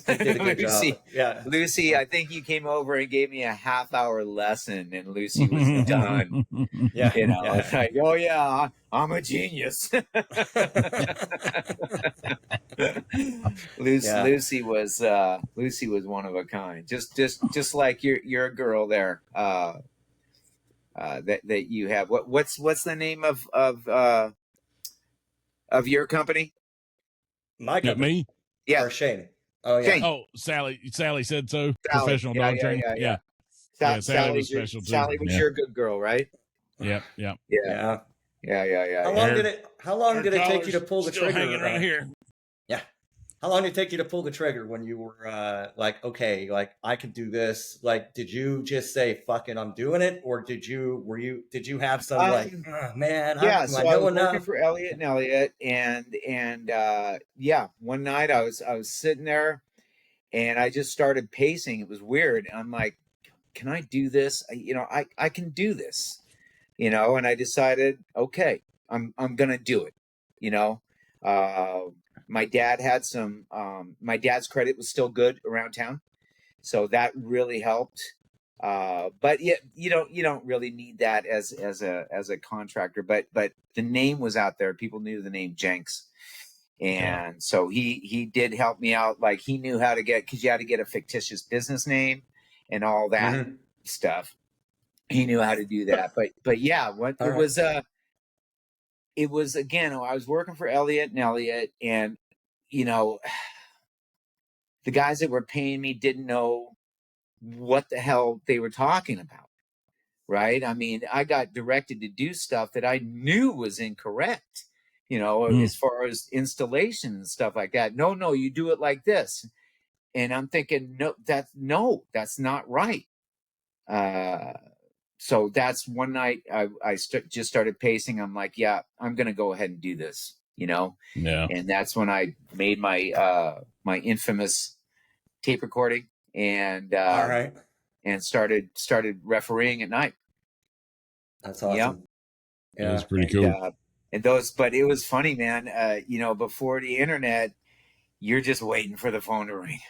He did a good job. Yeah, Lucy, I think you came over and gave me a half-hour lesson, and Lucy was done. You know, it's like, oh yeah, I'm a genius. Lucy was one of a kind. Just like you're a girl there. That you have. What's the name of your company? My company. Me? Yeah, or Shane. Oh yeah. Shane. Oh, Sally said so. Sally. Professional dog trainer. Yeah. Sally was special too. Sally was your good girl, right? Yeah. How long did it take you to pull the Still trigger? Hanging right here. Yeah. How long did it take you to pull the trigger when you were like, okay, like I could do this? Like, did you just say, "Fuck it, I'm doing it," or did you have some like, man? So I was working for Elliott and Elliott, and one night I was sitting there, and I just started pacing. It was weird. I'm like, can I do this? I can do this, and I decided, okay, I'm gonna do it. My dad had my dad's credit was still good around town, so that really helped. But you don't really need that as a contractor, but the name was out there. People knew the name Jenks. And so he did help me out. Like he knew how to because you had to get a fictitious business name and all that stuff. He knew how to do that. But yeah, it was it was, again, I was working for Elliott and Elliott, and, you know, the guys that were paying me didn't know what the hell they were talking about. Right. I mean, I got directed to do stuff that I knew was incorrect, you know, as far as installation and stuff like that. No, you do it like this. And I'm thinking, that's not right. So that's one night I just started pacing. I'm like, yeah, I'm going to go ahead and do this, you know? Yeah. And that's when I made my, my infamous tape recording and, All right. and started refereeing at night. That's awesome. Yeah. That's pretty cool. But it was funny, man. You know, before the internet, you're just waiting for the phone to ring,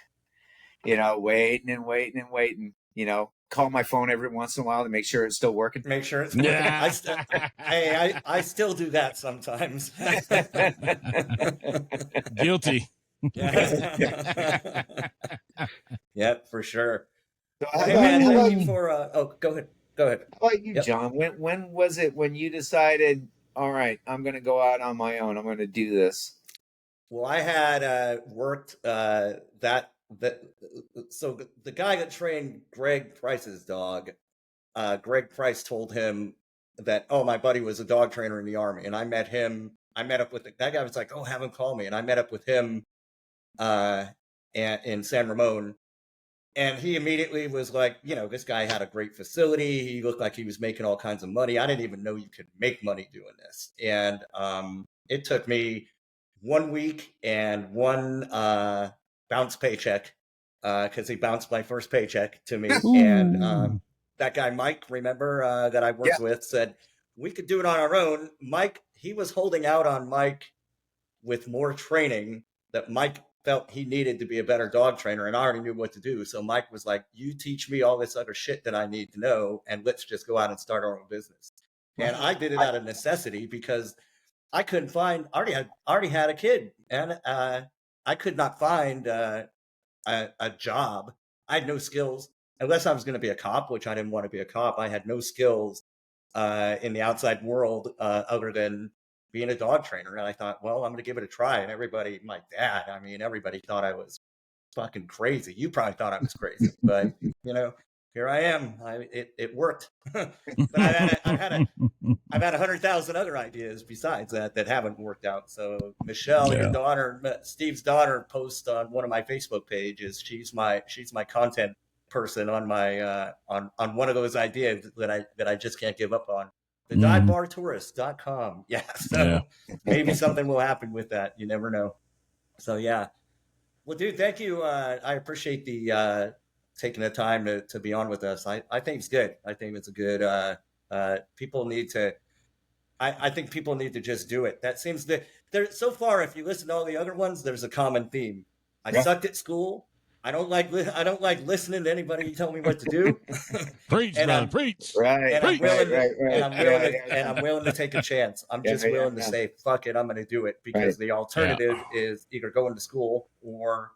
you know, waiting, you know, call my phone every once in a while to make sure it's still working. Make sure it's working. Yeah. I still do that sometimes. Guilty. Yeah, for sure. So hey, man, thank you for, go ahead. How about you, John? When was it when you decided, all right, I'm going to go out on my own. I'm going to do this. Well, I had worked so the guy that trained Greg Price's dog, Greg Price told him that, my buddy was a dog trainer in the Army, and I met up with that guy was like, have him call me, and I met up with him in San Ramon, and he immediately was like, this guy had a great facility. He looked like he was making all kinds of money. I didn't even know you could make money doing this. And it took me 1 week and one bounce paycheck because he bounced my first paycheck to me. Ooh. And that guy, Mike, remember, that I worked with, said, we could do it on our own. Mike, he was holding out on Mike with more training that Mike felt he needed to be a better dog trainer, and I already knew what to do. So Mike was like, you teach me all this other shit that I need to know, and let's just go out and start our own business. And I did it out of necessity because I couldn't find, already had a kid, and I could not find a job. I had no skills, unless I was going to be a cop, which I didn't want to be a cop. I had no skills in the outside world other than being a dog trainer. And I thought, well, I'm going to give it a try. And everybody, my dad, everybody thought I was fucking crazy. You probably thought I was crazy, but here I am. It worked. But I've had 100,000 other ideas besides that haven't worked out. So Michelle, your daughter, Steve's daughter, posts on one of my Facebook pages. She's my content person on my on one of those ideas that I just can't give up on. TheDiveBarTourist.com. Maybe something will happen with that. You never know. So yeah. Well, dude, thank you. I appreciate the taking the time to be on with us. I think it's good. I think it's a good people need to I think people need to just do it. That seems to there so far, if you listen to all the other ones, there's a common theme. I sucked at school. I don't like listening to anybody tell me what to do. Preach, brother, preach. Right. And I'm willing to take a chance. I'm just willing to say, fuck it, I'm going to do it because the alternative is either going to school or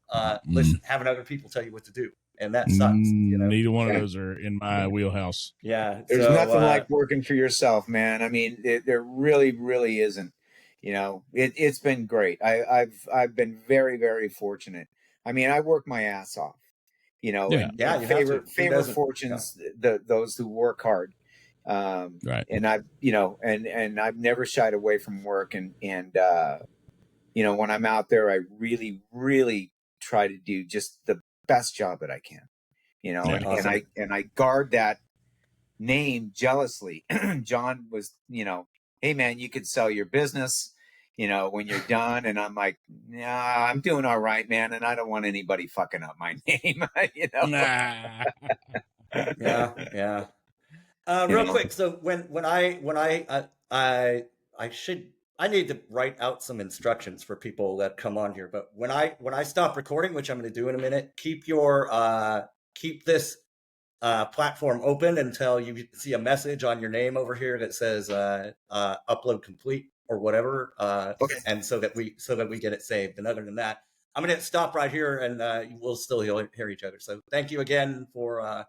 having other people tell you what to do. And that sucks. Neither one of those are in my wheelhouse. Yeah. There's nothing like working for yourself, man. I mean, there really, really isn't. It's been great. I've been very, very fortunate. I mean, I work my ass off, favor fortunes, those who work hard. Right. And I've never shied away from work. And when I'm out there, I really, really try to do just the best job that I can, awesome. and I guard that name jealously. John was, hey man, you could sell your business, when you're done. And I'm like, nah, I'm doing all right, man. And I don't want anybody fucking up my name, Nah. Yeah. Real quick. So when I need to write out some instructions for people that come on here, but when I stop recording, which I'm going to do in a minute, keep this platform open until you see a message on your name over here that says upload complete or whatever, and so that we get it saved. And other than that, I'm going to stop right here, and we'll still hear each other. So thank you again for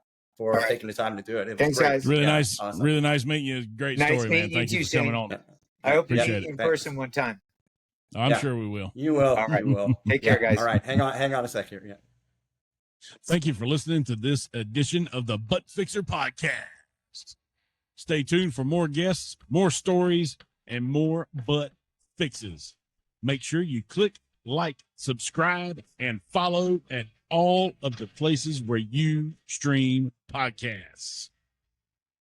taking the time to do it. Thanks, guys. Really nice, awesome. really nice meeting you. Great story, man. Thank you for coming on. I hope to Appreciate meet you in Thanks. person one time. I'm Yeah. sure we will. You will. All right. You will. Take care, guys. All right. Hang on a sec here. Yeah. Thank you for listening to this edition of the Butt Fixer Podcast. Stay tuned for more guests, more stories, and more butt fixes. Make sure you click like, subscribe, and follow at all of the places where you stream podcasts.